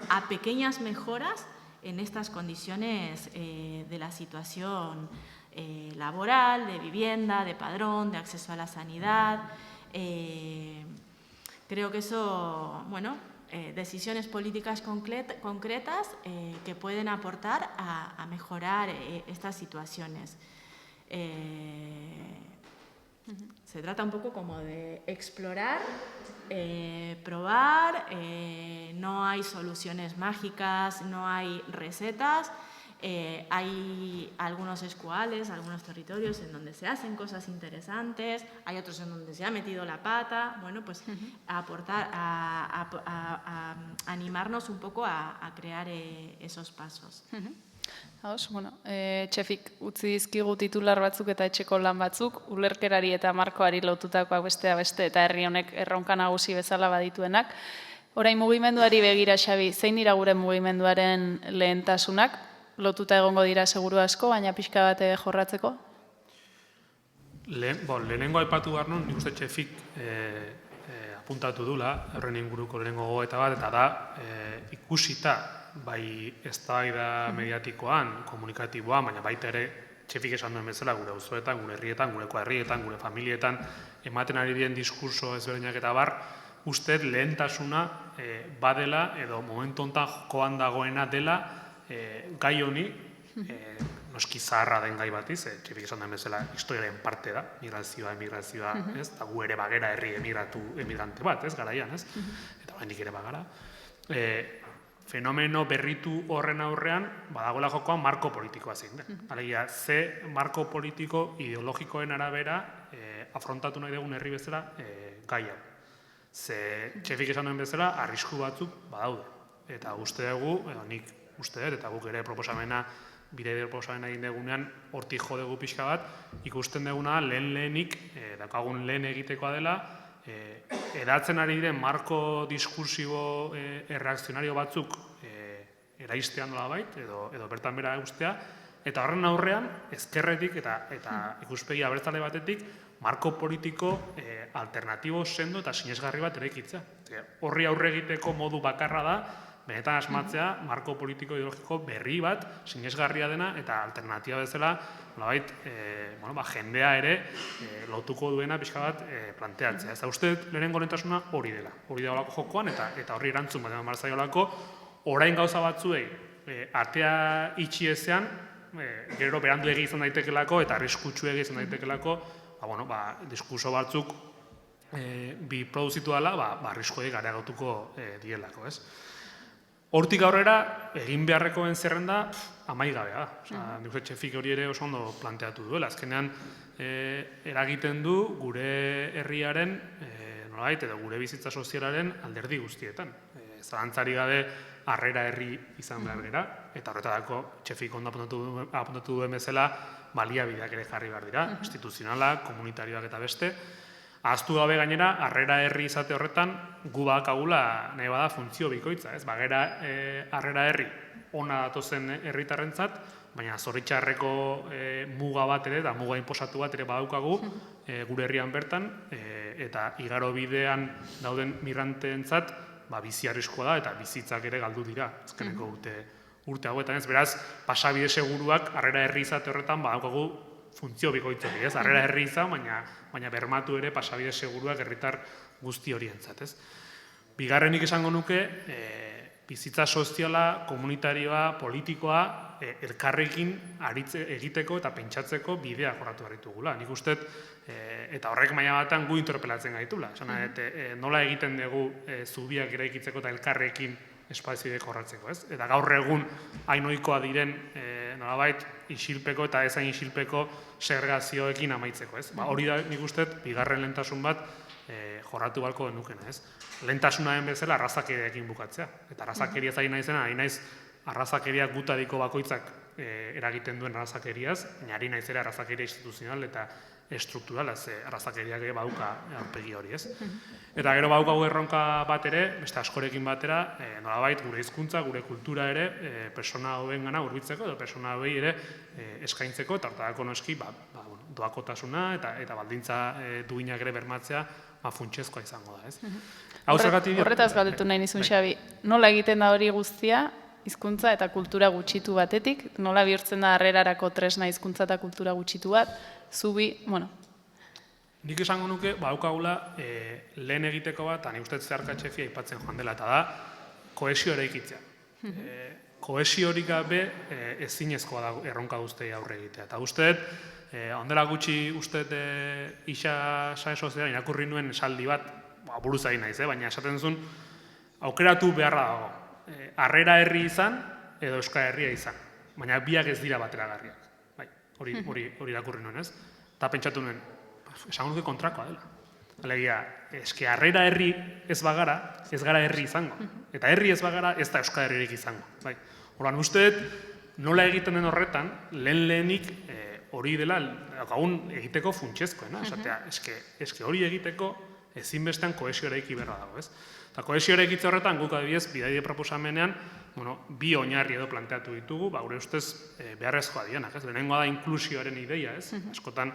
a pequeñas mejoras en estas condiciones de la situación laboral, de vivienda, de padrón, de acceso a la sanidad. Creo que eso, bueno, decisiones políticas concretas que pueden aportar a mejorar estas situaciones. Se trata un poco como de explorar, probar, no hay soluciones mágicas, no hay recetas, hay algunos escuales, algunos territorios en donde se hacen cosas interesantes, hay otros en donde se ha metido la pata, bueno, pues aportar, a animarnos un poco a crear esos pasos. Hauz, bueno, Txefik utzi dizkigu titular batzuk eta etxeko lan batzuk, ulerkerari eta markoari lotutakoak beste eta herri honek erronka nagusi bezala badituenak. Orain mugimenduari begira, Xabi, zein dira gure mugimenduaren lehentasunak? Lotuta egongo dira seguru asko, baina pixka bat jorratzeko? Lehenengo aipatu behar nun, nik uste Txefik apuntatu dula, horren inguruko lehenengo gogoeta bat, eta da ikusita bai eztabaida mediatikoan, komunikatiboan, baina baita ere Txefik esan duen bezala gure auzoetan, gure herrietan, gure herrietan, gure familietan, ematen ari diren diskurso ezberdinak eta bar, uste lehentasuna badela edo momentu honetan jokoan dagoena dela gai honi, noski zaharra den gai batiz, Txefik esan den bezala historiaren parte da, emigrazioa, ez, eta gu ere bagera herri emigrante bat, ez, garaian, ez, eta oraindik ere bagara. Fenomeno berritu horren aurrean, badagoela jokoan marko politikoa zein den. Alegia, ze marko politiko ideologikoen arabera afrontatu nahi dugun herri bezala gaia. Ze Txefik esan duen bezala, arrisku batzuk badaude. Eta uste dugu, nik uste dut, eta guk ere bide proposamena egin dugunean, hortik jo dugu pixka bat, ikusten duguna lehenik, daukagun lehen egitekoa dela, edatzen ari diren marko diskursibo erreakzionario batzuk eraistean nola bait, edo bertan bera ustea, eta horren aurrean, ezkerretik eta ikuspegi abertzale batetik, marko politiko alternatibo sendo eta sinesgarri bat eraikitzea. Horri aurre egiteko modu bakarra da, benetan asmatzea marko politiko ideologiko berri bat, sinesgarria dena eta alternatiba bezala, nolabait, jendea ere lotuko duena pixka bat planteatzea. Ez da uste lehenengo lehentasuna hori dela. Hori da olako jokoan eta horri erantzun bat eman barzaiolako, orain gauza batzuei atea itxi ezean, gero berandu egi izan daitekelako eta arriskutsu egi izan daitekelako, diskurso batzuk bi produzitu dela, arriskoei gareagotuko dielako, ez? Hortik aurrera, egin beharrekoen zerrenda amaigabea da. Nik uste txefik hori ere oso ondo planteatu duela. Azkenean, eragiten du gure herriaren, nolabait, edo gure bizitza sozialaren alderdi guztietan. Zalantzari gabe harrera herri izan behar gara, eta horretarako txefik ondo apuntatu duen bezala baliabideak ere jarri behar dira, instituzionalak, komunitarioak eta beste. Ahaztu gabe gainera, harrera herri izate horretan, gu badakagula nahi bada funtzio bikoitza, ez? Bagera harrera herri ona datozen herritarrentzat, baina zoritxarreko muga bat ere, da muga inposatu bat ere badaukagu gure herrian bertan, eta igaro bidean dauden migranteentzat bizi arriskoa da eta bizitzak ere galdu dira azkeneko urte hauetan, ez? Beraz, pasabide seguruak harrera herri izate horretan badaukagu funtzio bikoitzak, ez? Harrera herri izan, baina bermatu ere pasabide seguruak herritar guzti horientzat, ez? Bigarrenik esango nuke, bizitza soziala, komunitarioa, politikoa, elkarrekin egiteko eta pentsatzeko bidea jorratu behar ditugula. Nik uste, eta horrek maila batean gu interpelatzen gaitula. Nola egiten dugu zubiak eraikitzeko eta elkarrekin espazioek jorratzeko, ez? Eta gaur egun hainoikoa diren nolabait isilpeko eta ezain isilpeko segregazioekin amaitzeko, ez? Hori da nik uste bigarren lehentasun bat jorratu balko denukena, ez? Lehentasunaren bezala arrazakeriarekin bukatzea. Eta arrazakeria ari naizena, ari naiz arrazakeria gutadiko bakoitzak eragiten duen arrazakeriaz, baina ari naiz ere arrazakeria instituzional eta estruktural, ez arrazakeriak baduka aurpegi hori, ez? Eta gero badukagu erronka bat ere, beste askorekin batera, nolabait gure hizkuntza, gure kultura ere, persona hauengana hurbiltzeko edo persona hauei ere eskaintzeko, eta hortarako noski doakotasuna eta baldintza duinak ere bermatzea funtsezkoa izango da, ez? Horretaz galdetu nahi nizun, Xabi, nola egiten da hori guztia, hizkuntza eta kultura gutxitu batetik, nola bihurtzen da harrerarako tresna hizkuntza eta kultura gutxitu bat, zubi, Nik esango nuke, baukagula lehen egiteko bat, eta nik uste zeharka txefia aipatzen joan dela, eta da, kohesio eraikitzea. Kohesio horik gabe ezinezkoa da erronka guztiei aurre egitea. Eta usteet, ondela gutxi usteet isa sare soziala irakurri nuen esaldi bat, buruz ari naiz, baina esaten zuen, aukeratu beharra dago. Harrera herri izan, edo euskal herria izan. Baina biak ez dira bateragarriak. Hori irakurri nuen, ez? Eta pentsatu nuen, esango nuke kontrakoa dela. Alegia, eske harrera herri ez bagara, ez gara herri izango. Eta herri ez bagara, ez da euskal herririk izango. Horan usteet, nola egiten den horretan, lehenik hori dela, gaun egiteko funtsezkoena. Esatea, eske hori egiteko ezinbestean kohesio eraiki berra dago, ez? Eta kohesio eraikitze horretan, guk adibidez, bidaide proposamenean, bi oinarri edo planteatu ditugu, gure ustez beharrezkoa dianak, ez? Lehenengoa da inklusioaren ideia, ez? Askotan,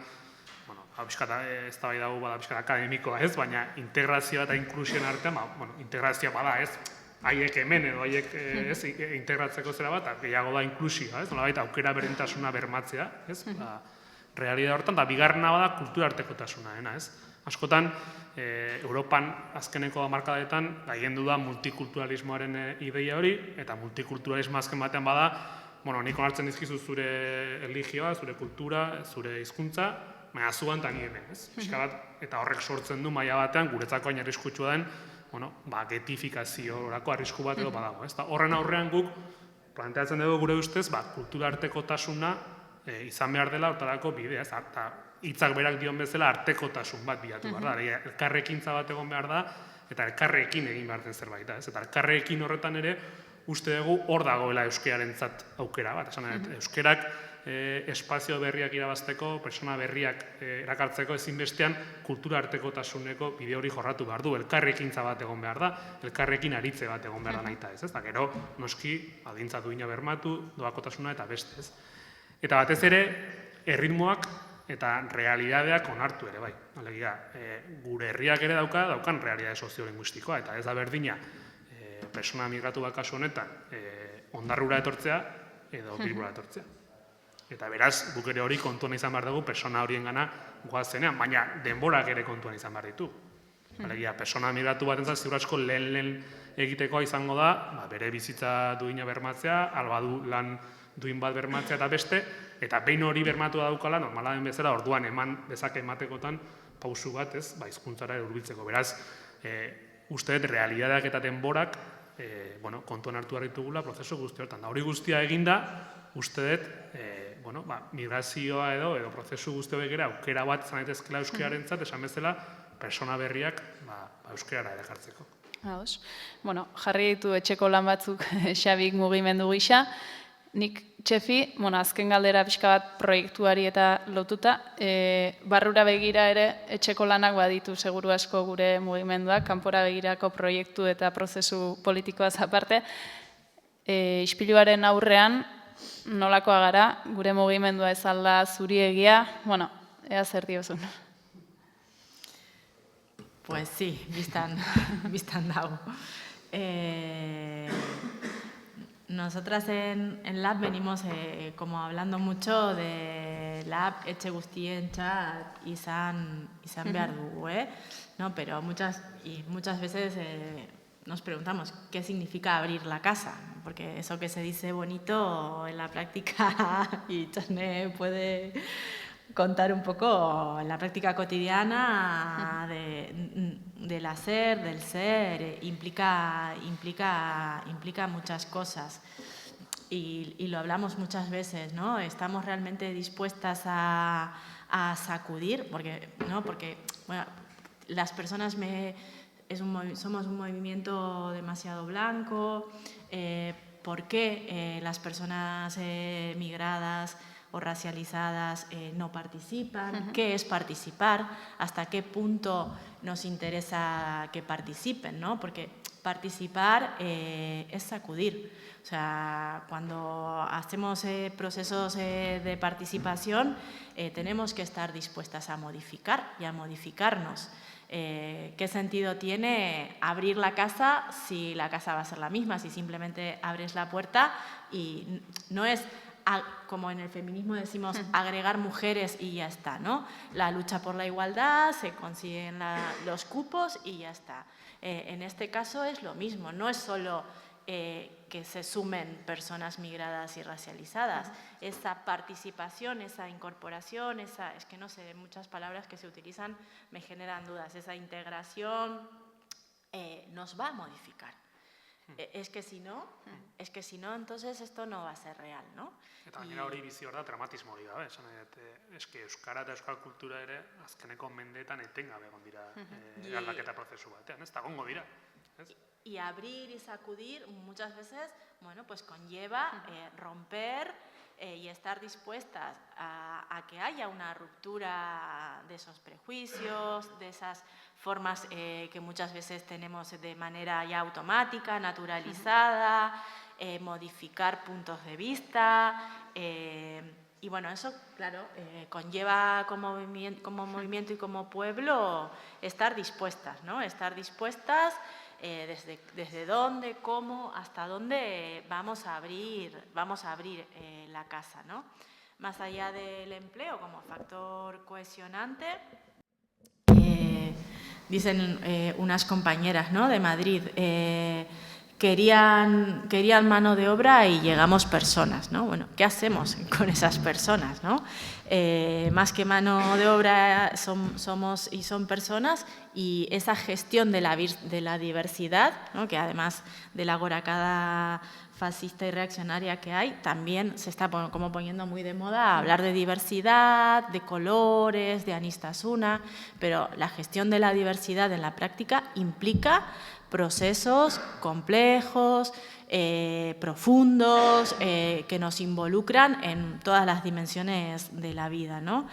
ez da bai dago bada pixkat akademikoa, ez? Baina integrazioa eta inklusioen artean, integrazioa bada, ez? Haiek hemen edo haiek integratzeko zera bat, gehiago da inklusioa, ez? Nolabait aukera berdintasuna bermatzea, ez? Realidade horretan, da bigarrena bada kultura artekotasuna, ez? Askotan, Europan azkeneko hamarkadetan gailendu da multikulturalismoaren ideia hori, eta multikulturalismo azken batean bada, nik onartzen dizkizu zure religioa, zure kultura, zure hizkuntza, baina zuan eta ni hemen, ez? Eta horrek sortzen du maila batean, guretzako hain arriskutsua den, getifikazio arrisku bat edo badago, ez? Horren aurrean guk, planteatzen dugu gure ustez, kultura artekotasuna izan behar dela hortarako bidea, ez? Hitzak berak dion bezala artekotasun bat bilatu behar da. Elkarrekintza bat egon behar da, eta elkarrekin egin behar den zerbait da. Eta elkarrekin horretan ere, uste dugu hor dagoela euskearentzat aukera bat. Euskerak espazio berriak irabazteko, persona berriak erakartzeko ezinbestean kultura artekotasuneko bide hori jorratu behar du. Elkarrekintza bat egon behar da, elkarrekin aritze bat egon behar da nahi ez. Eta gero, noski, adintza duina bermatu, doakotasuna eta beste, ez. Eta batez ere, erritmoak eta realidadeak onartu ere, bai. Alegia, gure herriak ere daukan realitate soziolinguistikoa, eta ez da berdina persona migratu bat kasu honetan Hondarrura etortzea edo Bilbora etortzea. Eta beraz, guk ere hori kontuan izan behar dugu persona horien gana goazenean, baina denborak ere kontuan izan behar ditu. Alegia, persona migratu bat entzat, ziur asko lehen egitekoa izango da, bere bizitza duina bermatzea, albadu lan duin bat bermatzea eta beste, eta behin hori bermatu daukala, normala den bezala, orduan eman dezake ematekotan pausu bat, ez, hizkuntzara hurbiltzeko. Beraz, uste dut, realidadeak eta denborak, kontuan hartu behar ditugula prozesu guzti hortan. Hori guztia eginda, uste dut, migrazioa edo prozesu guzti horiek ere aukera bat izan daitezkeela euskararentzat, esan bezala, persona berriak euskarara erakartzeko. Jarri ditu etxeko lan batzuk Xabik mugimendu gisa. Nik, Txefi, azken galdera pixka bat proiektuari eta lotuta, barrura begira ere etxeko lanak baditu seguru asko gure mugimenduak, kanpora begirako proiektu eta prozesu politikoaz aparte. Ispiluaren aurrean, nolakoa gara, gure mugimendua ez alda zuriegia, ea zer diozun. Pues sí, bistan dago. Nosotras en Lab venimos como hablando mucho de Lab etxe guztientzat izan behar dugu, ¿no? Pero muchas veces nos preguntamos qué significa abrir la casa, porque eso que se dice bonito en la práctica, y Chane puede contar un poco en la práctica cotidiana del hacer, del ser, implica muchas cosas. Y lo hablamos muchas veces, ¿no? Estamos realmente dispuestas a sacudir, porque las personas somos un movimiento demasiado blanco. ¿Por qué las personas migradas o racializadas no participan? ¿Qué es participar? ¿Hasta qué punto nos interesa que participen, ¿no? Porque participar es sacudir. O sea, cuando hacemos procesos de participación, tenemos que estar dispuestas a modificar y a modificarnos. ¿Qué sentido tiene abrir la casa si la casa va a ser la misma? Si simplemente abres la puerta y no es, como en el feminismo decimos, agregar mujeres y ya está, ¿no? La lucha por la igualdad, se consiguen los cupos y ya está. En este caso es lo mismo, no es solo que se sumen personas migradas y racializadas. Esa participación, esa incorporación, es que no sé, muchas palabras que se utilizan me generan dudas. Esa integración nos va a modificar. Es que si no, entonces esto no va a ser real, ¿no? Eta gainera hori bizi hor da dramatismo hori da, esan eske euskara eta euskal kultura ere azkeneko mendeetan etengabe egon dira aldaketa prozesu batean, ez da egongo dira. Y abrir y sacudir muchas veces, pues conlleva romper y estar dispuestas a que haya una ruptura de esos prejuicios, de esas formas que muchas veces tenemos de manera ya automática, naturalizada, modificar puntos de vista. Y bueno, eso, claro, conlleva como movimiento y como pueblo estar dispuestas, ¿no? Estar dispuestas desde dónde, cómo, hasta dónde vamos a abrir la casa, ¿no? Más allá del empleo como factor cohesionante, dicen unas compañeras, ¿no?, de Madrid, querían mano de obra y llegamos personas, ¿no? Bueno, ¿qué hacemos con esas personas, ¿no? Más que mano de obra son personas, y esa gestión de la diversidad, ¿no?, que además de la goracada fascista y reaccionaria que hay, también se está como poniendo muy de moda hablar de diversidad, de colores, de Aniztasuna, pero la gestión de la diversidad en la práctica implica procesos complejos, profundos, que nos involucran en todas las dimensiones de la vida, ¿no?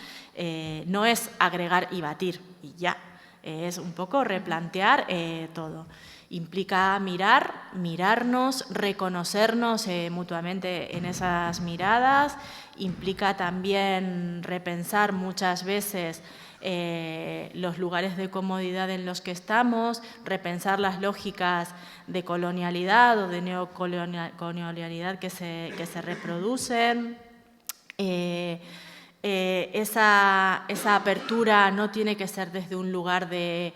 No es agregar y batir y ya, es un poco replantear todo. Implica mirarnos, reconocernos mutuamente en esas miradas, implica también repensar muchas veces los lugares de comodidad en los que estamos, repensar las lógicas de colonialidad o de neocolonialidad que se reproducen. Esa apertura no tiene que ser desde un lugar de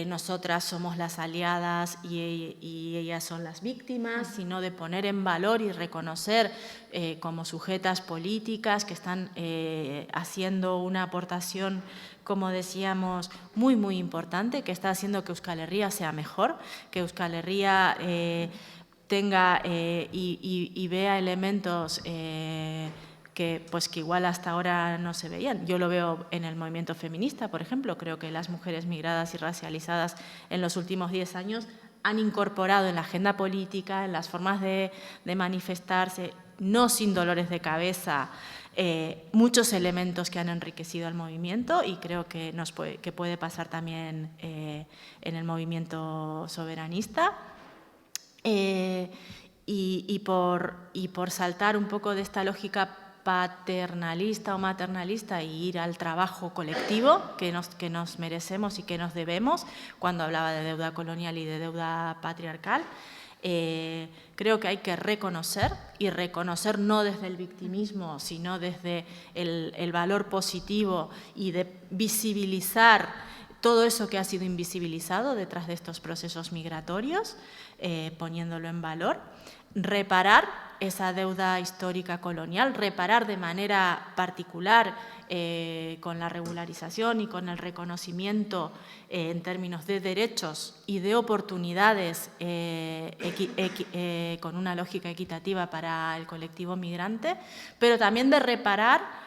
nosotras somos las aliadas y ellas son las víctimas, sino de poner en valor y reconocer como sujetas políticas que están haciendo una aportación, como decíamos, muy, muy importante, que está haciendo que Euskal Herria sea mejor, que Euskal Herria tenga y vea elementos que igual hasta ahora no se veían. Yo lo veo en el movimiento feminista, por ejemplo. Creo que las mujeres migradas y racializadas en los últimos 10 años han incorporado en la agenda política, en las formas de manifestarse, no sin dolores de cabeza, muchos elementos que han enriquecido el movimiento, y creo que puede pasar también en el movimiento soberanista. Y por saltar un poco de esta lógica paternalista o maternalista y ir al trabajo colectivo que nos merecemos y que nos debemos, cuando hablaba de deuda colonial y de deuda patriarcal, creo que hay que reconocer, y reconocer no desde el victimismo, sino desde el valor positivo y de visibilizar todo eso que ha sido invisibilizado detrás de estos procesos migratorios, poniéndolo en valor, reparar esa deuda histórica colonial, reparar de manera particular con la regularización y con el reconocimiento en términos de derechos y de oportunidades con una lógica equitativa para el colectivo migrante, pero también de reparar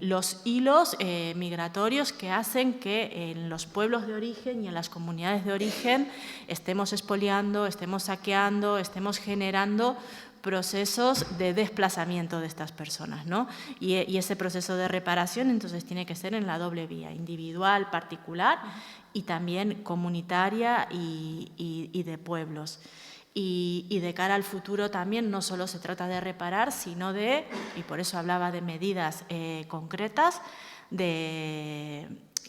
los hilos migratorios que hacen que en los pueblos de origen y en las comunidades de origen estemos expoliando, estemos saqueando, estemos generando procesos de desplazamiento de estas personas, ¿no? Y ese proceso de reparación entonces tiene que ser en la doble vía, individual, particular y también comunitaria y de pueblos. Y de cara al futuro también no solo se trata de reparar, sino de, y por eso hablaba de medidas concretas,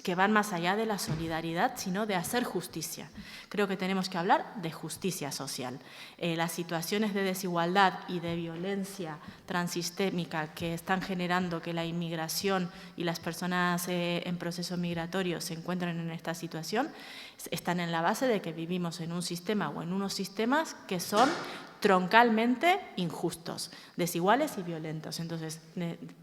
que van más allá de la solidaridad, sino de hacer justicia. Creo que tenemos que hablar de justicia social. Las situaciones de desigualdad y de violencia transistémica que están generando que la inmigración y las personas en proceso migratorio se encuentren en esta situación están en la base de que vivimos en un sistema o en unos sistemas que son troncalmente injustos, desiguales y violentos. Entonces,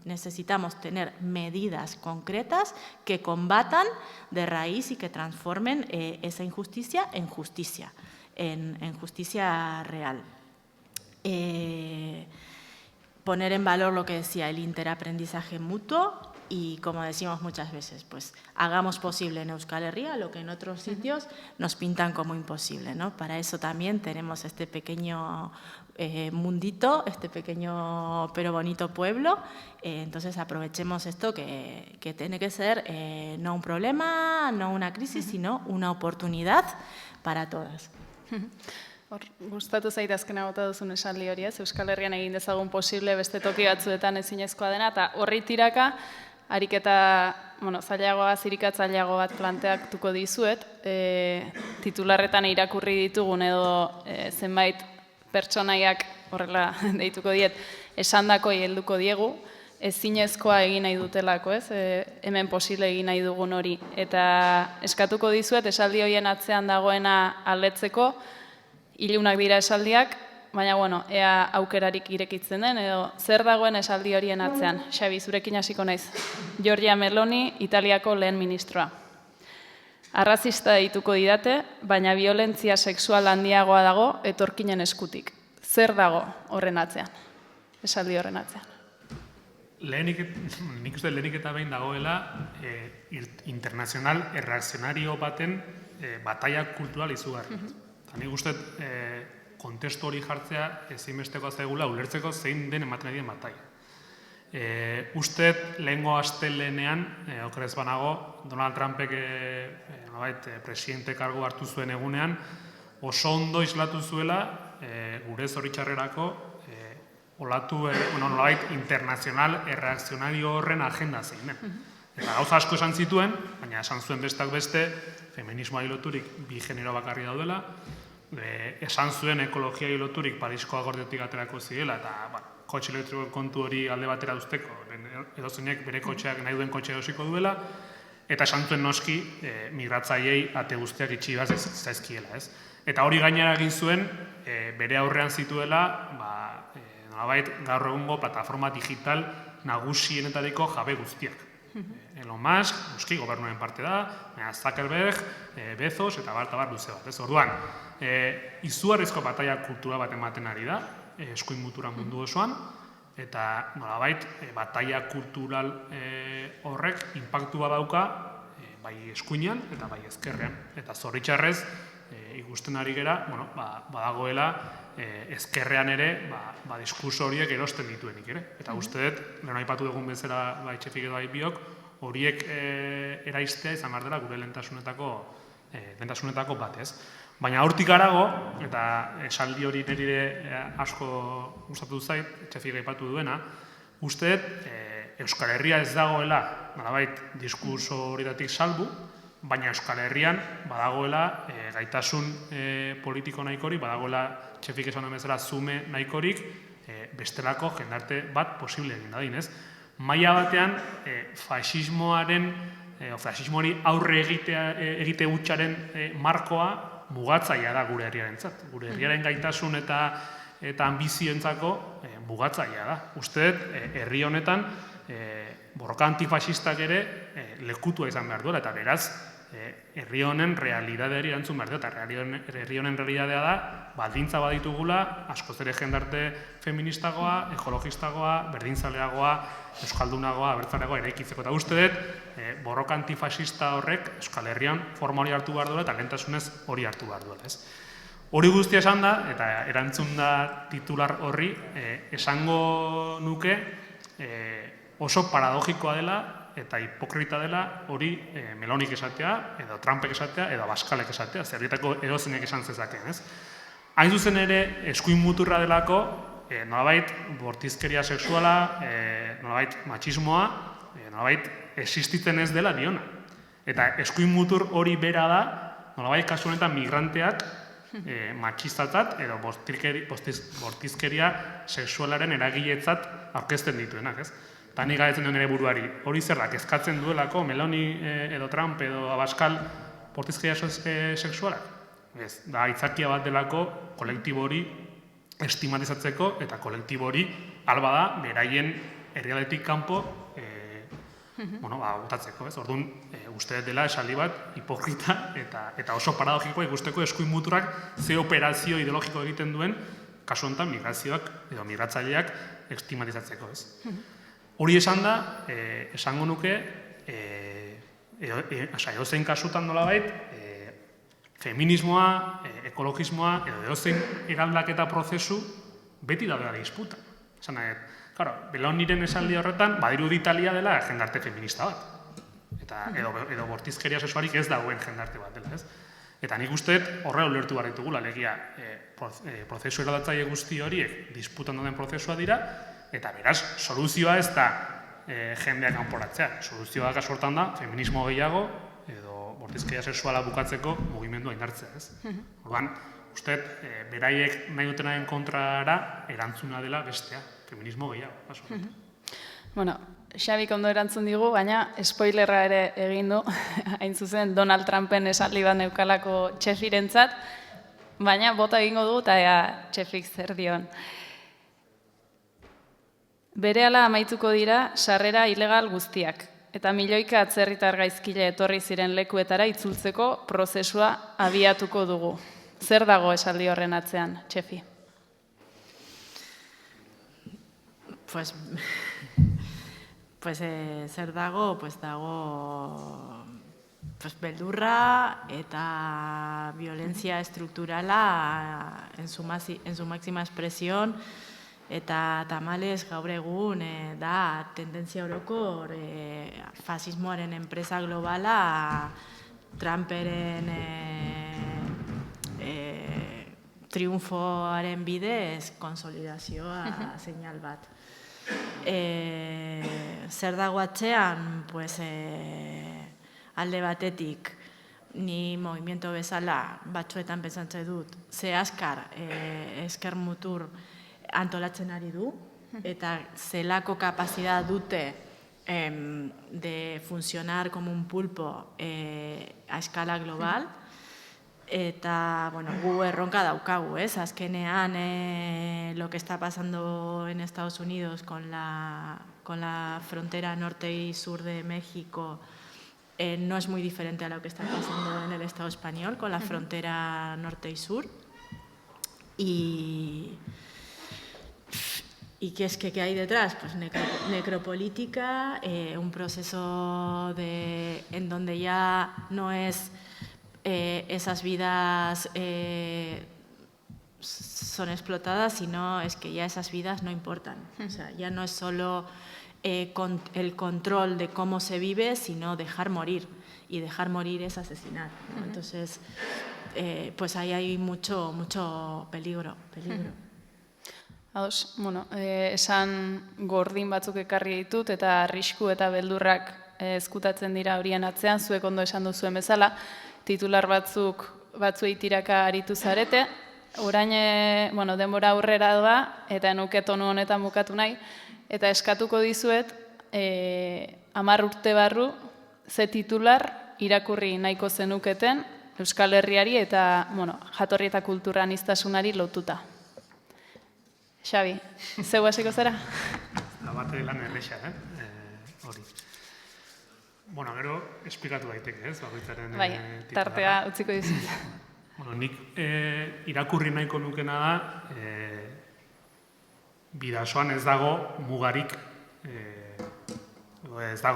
necesitamos tener medidas concretas que combatan de raíz y que transformen esa injusticia en justicia, en justicia real. Poner en valor lo que decía, el interaprendizaje mutuo. Y, como decimos muchas veces, pues hagamos posible en Euskal Herria lo que en otros sitios nos pintan como imposible, ¿no? Para eso también tenemos este pequeño mundito, este pequeño pero bonito pueblo. Entonces aprovechemos esto que tiene que ser no un problema, no una crisis, sino una oportunidad para todas. Gustatu zait azkena bota duzun esaldi hori, ez? Euskal Herrian egin dezagun posible beste toki batzuetan ezinezkoa dena, eta horri tiraka ariketa, zirikatzaileago bat planteatuko dizuet, titularretan irakurri ditugun edo zenbait pertsonaiak horrela deituko diet, esandakoi helduko diegu, ezinezkoa egin nahi dutelako, ez? Hemen posible egin nahi dugun hori. Eta eskatuko dizuet, esaldi horien atzean dagoena aldetzeko, ilunak dira esaldiak, baina, ea aukerarik irekitzen den, edo zer dagoen esaldi horien atzean. Xabi, zurekin hasiko naiz. Giorgia Meloni, Italiako lehen ministroa. Arrazista deituko didate, baina violentzia sexual handiagoa dago etorkinen eskutik. Zer dago horren atzean? Esaldi horren atzean. Nik uste lehenik eta behin dagoela internazional erreakzionario baten bataia kultural izugarri. Nik uste kontestu hori jartzea ezinbesteko zaigula ulertzeko zein den ematen ari den bataia. Ustet lehengo astelehenean, okerez banago, Donald Trumpek presidente kargu hartu zuen egunean, oso ondo islatu zuela gure zoritxarrerako olatu, nolabait, internazional erreakzionario horren agenda zein den. Eta gauza asko esan zituen, baina esan zuen besteak beste, feminismoa loturik bi genero bakarri daudela, esan zuen ekologia loturik Parisko akordiotik aterako zirela, eta kotxe elektrikoen kontu hori alde batera uzteko, edozeinek bere kotxeak nahi duen kotxea erosiko duela, eta esan zuen noski migratzaileei ate guztiak itxi bat zaizkiela, ez? Eta hori gainera egin zuen, bere aurrean zituela, nolabait gaur egungo plataforma digital nagusienetariko jabe guztiak. Elon Musk, noski, gobernuen parte da, Zuckerberg, Bezos, eta bar luze bat, ez? Orduan, izugarrizko bataia kultura bat ematen ari da, eskuin mutura mundu osoan, eta nolabait, bataia kultural horrek inpaktua dauka, bai eskuinean eta bai ezkerrean. Eta zoritxarrez, ikusten ari gera, badagoela ezkerrean ere, diskurso horiek erosten dituenik ere. Eta uste dut, lehen aipatu dugun bezala bai Txefik edo bai biok, horiek eraistea izan behar dela gure lehentasunetako bat, ez? Baina hortik harago, eta esaldi hori nire asko gustatu zait, Txefik aipatu duena, uste dut Euskal Herria ez dagoela, nolabait, diskurso horietatik salbu, baina Euskal Herrian badagoela gaitasun politiko nahikorik, badagoela Txefik esan duen bezala zume nahikorik, bestelako jendarte bat posible egin dadin, ez? Maila batean, faxismoari aurre egite hutsaren markoa mugatzailea da gure herriarentzat. Gure herriaren gaitasun eta ambizioentzako mugatzailea da. Uste dut, herri honetan, borroka antifaxistak ere lekutua izan behar duela, eta beraz, herri honen realidadeari erantzun behar duela, eta herri honen realidadea da, baldintza baditugula, askoz ere jendarte feministagoa, ekologistagoa, berdintzaleagoa, euskaldunagoa, abertzaleagoa eraikitzeko. Eta uste dut, borroka antifaxista horrek Euskal Herrian forma hori hartu behar duela, eta lehentasunez hori hartu behar duela, ez? Hori guztia esan da, eta erantzun da titular horri, esango nuke oso paradogikoa dela eta hipokrita dela hori Melonik esatea, edo Trumpek esatea, edo Abaskalek esatea, zerrietako edozenek esan zezakeen, ez? Hain zuzen ere, eskuin muturra delako, nolabait bortizkeria sexuala, nolabait matxismoa, nolabait existitzen ez dela diona. Eta eskuin mutur hori bera da, nolabait kasu honetan migranteak matxistatzat edo bortizkeria sexualaren eragiletzat aurkezten dituenak, ez? Eta nik garetzen duen ere buruari, hori zerrak ezkatzen duelako Meloni edo Trump edo Abascal bortizkeria sexualak? Ez, da aitzakia bat delako kolektibo hori estimatizatzeko eta kolektibo hori alba da beraien herrialdetik kanpo botatzeko, ez? Orduan, uste dela esaldi bat hipokrita eta oso paradogikoa ikusteko eskuin muturrak ze operazio ideologiko egiten duen kasu honetan migrazioak edo migratzaileak estimatizatzeko, ez? Hori esan da, esango nuke, edozein kasutan nolabait, feminismoa, ekologismoa, edo edozein eraldaketa prozesu beti daudela disputa. Esan nahi, Meloniren esaldi horretan, badiru Italia dela jendarte feminista bat. Edo bortizkeria sexualik ez dagoen jendarte bat dela, ez? Eta nik uste horre ulertu behar ditugula, alegia, prozesu eraldatzaile guzti horiek disputan duten prozesua dira, eta beraz, soluzioa ez da jendeak kanporatzea. Soluzioa kasu hortan da, feminismo gehiago, edo bortizkeria sexuala bukatzeko mugimendua indartzea, ez? Orduan, uste, beraiek nahi dutenaren kontrara erantzuna dela bestea, feminismo gehiago. Bueno, Xabik ondo erantzun digu, baina spoilerra ere egin du, hain zuzen Donald Trumpen esaldi bat neukalako Txefirentzat, baina bota egingo du eta ea Txefik zer dion. Berehala amaituko dira sarrera ilegal guztiak, eta milioika atzerritar gaizkile etorri ziren lekuetara itzultzeko prozesua abiatuko dugu. Zer dago esaldi horren atzean, Txefi? Zer dago, beldurra eta violencia estrukturala en su máxima expresión, eta tamalez gaur egun da tendentzia orokor fasismoaren enpresa globala Trumperen triunfoaren bidez konsolidazioa seinal bat. Zer dago atzean, pues, alde batetik, ni movimiento bezala batzuetan pentsatzen dut, ze azkar esker mutur antolatzen ari du, eta zelako kapazidad dute de funcionar como un pulpo a escala global, eta, bueno, gu erronka daukagu, azkenean lo que está pasando en Estados Unidos con la frontera norte y sur de México no es muy diferente a lo que está pasando en el Estado español con la frontera norte y sur. ¿Y qué hay detrás? Pues necropolítica, un proceso en donde ya no es esas vidas son explotadas, sino es que ya esas vidas no importan. O sea, ya no es solo el control de cómo se vive, sino dejar morir. Y dejar morir es asesinar, ¿no? Entonces, pues ahí hay mucho peligro. Ados, bueno, esan gordin batzuk ekarri ditut eta arrisku eta beldurrak ezkutatzen dira horien atzean, zuek ondo esan duzuen bezala, titular batzuei tiraka aritu zarete. Orain, bueno, denbora aurrera da, eta enuke tonu honetan bukatu nahi, eta eskatuko dizuet, 10 urte barru, ze titular irakurri nahiko zenuketen Euskal Herriari eta, bueno, jatorri eta kultura aniztasunari lotuta. Xabi, zeu hasiko zara? Bate lan erresa, hori. Bueno, gero, esplikatu daiteke, bakoitzaren bai, tartea utziko dizut. Bueno, nik irakurri nahiko nukena da, Bidasoan ez dago mugarik, ez da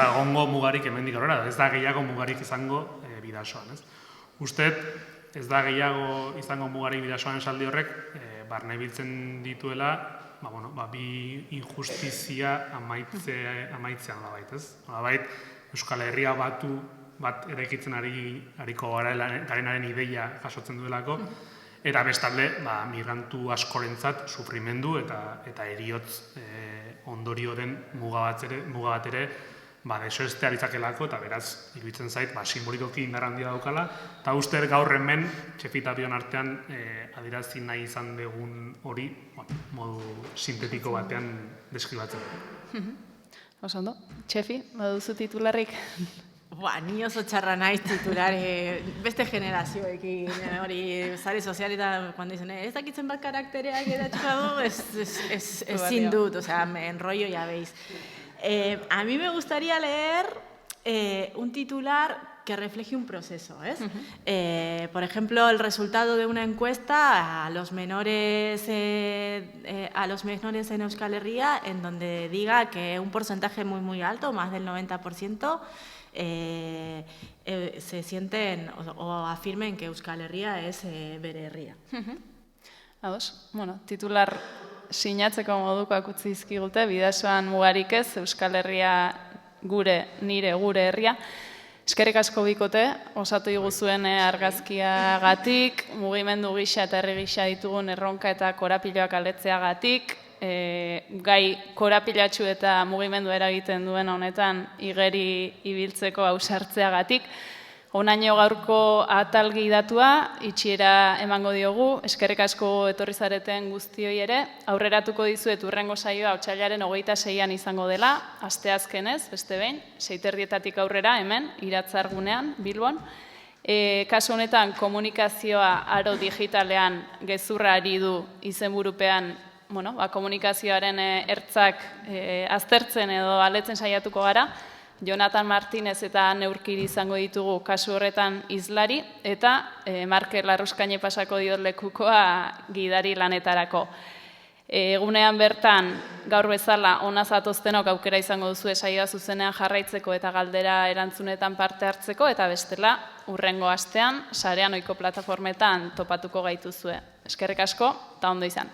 egongo mugarik hemendik aurrera, ez da gehiago mugarik izango Bidasoan, ez? Uste, ez da gehiago izango mugarik Bidasoan esaldi horrek, barne biltzen dituela, bi injustizia amaitzean da bait, ez? Bait, Euskal Herria bat eraikitzen ariko garenaren ideia jasotzen duelako, eta bestalde, migrantu askorentzat sufrimendu eta heriotz ondorioren muga bat ere desoeste aritzakelako, eta beraz, iruditzen zait, simbolikoki indar handia daukala, eta uste gaur hemen, Txefi eta bion artean adierazi nahi izan dugun hori, modu sintetiko batean deskribatzen. Oso ondo. Txefi, baduzu titularrik? Ni oso txarra naiz titular, beste generazioekin, hori, sare sozialetan, cuando dicen, ez dakitzen bat karaktereak edatxukadu, ezin dut, o sea, me enrollo, ya veis. A mí me gustaría leer un titular que refleje un proceso, ¿es? Por ejemplo, el resultado de una encuesta a los menores en Euskal Herria, en donde diga que un porcentaje muy alto, más del 90%, se sienten o afirmen que Euskal Herria es bere herria. Ados, bueno, titular sinatzeko modukoak utzi dizkigute, Bidasoan mugarik ez, Euskal Herria gure herria. Eskerrik asko bikote, osatu iguzuen argazkiagatik, mugimendu gisa eta herri gisa ditugun erronka eta korapiloak aletzeagatik, gai korapilatxu eta mugimendu eragiten duen honetan igeri ibiltzeko ausartzeagatik. Honaino gaurko atalgi datua, itxiera emango diogu, eskerrik asko etorri zareten guztioi ere, aurreratuko dizuet hurrengo saioa otsailaren 26an izango dela, asteazkenez, beste behin, 6:30 aurrera hemen, Iratzargunean, Bilbon. Kasu honetan komunikazioa aro digitalean gezurra ari du izenburupean, komunikazioaren ertzak aztertzen edo aletzen saiatuko gara, Jonathan Martinez eta Neurkiri izango ditugu kasu horretan hizlari, eta Markel Larruskaine pasako diot lekukoa gidari lanetarako. Egunean bertan, gaur bezala, ona zatoztenok aukera izango duzu saioa zuzenean jarraitzeko eta galdera erantzunetan parte hartzeko, eta bestela, hurrengo astean, sarean ohiko plataformetan topatuko gaituzue. Eskerrik asko, eta ondo izan.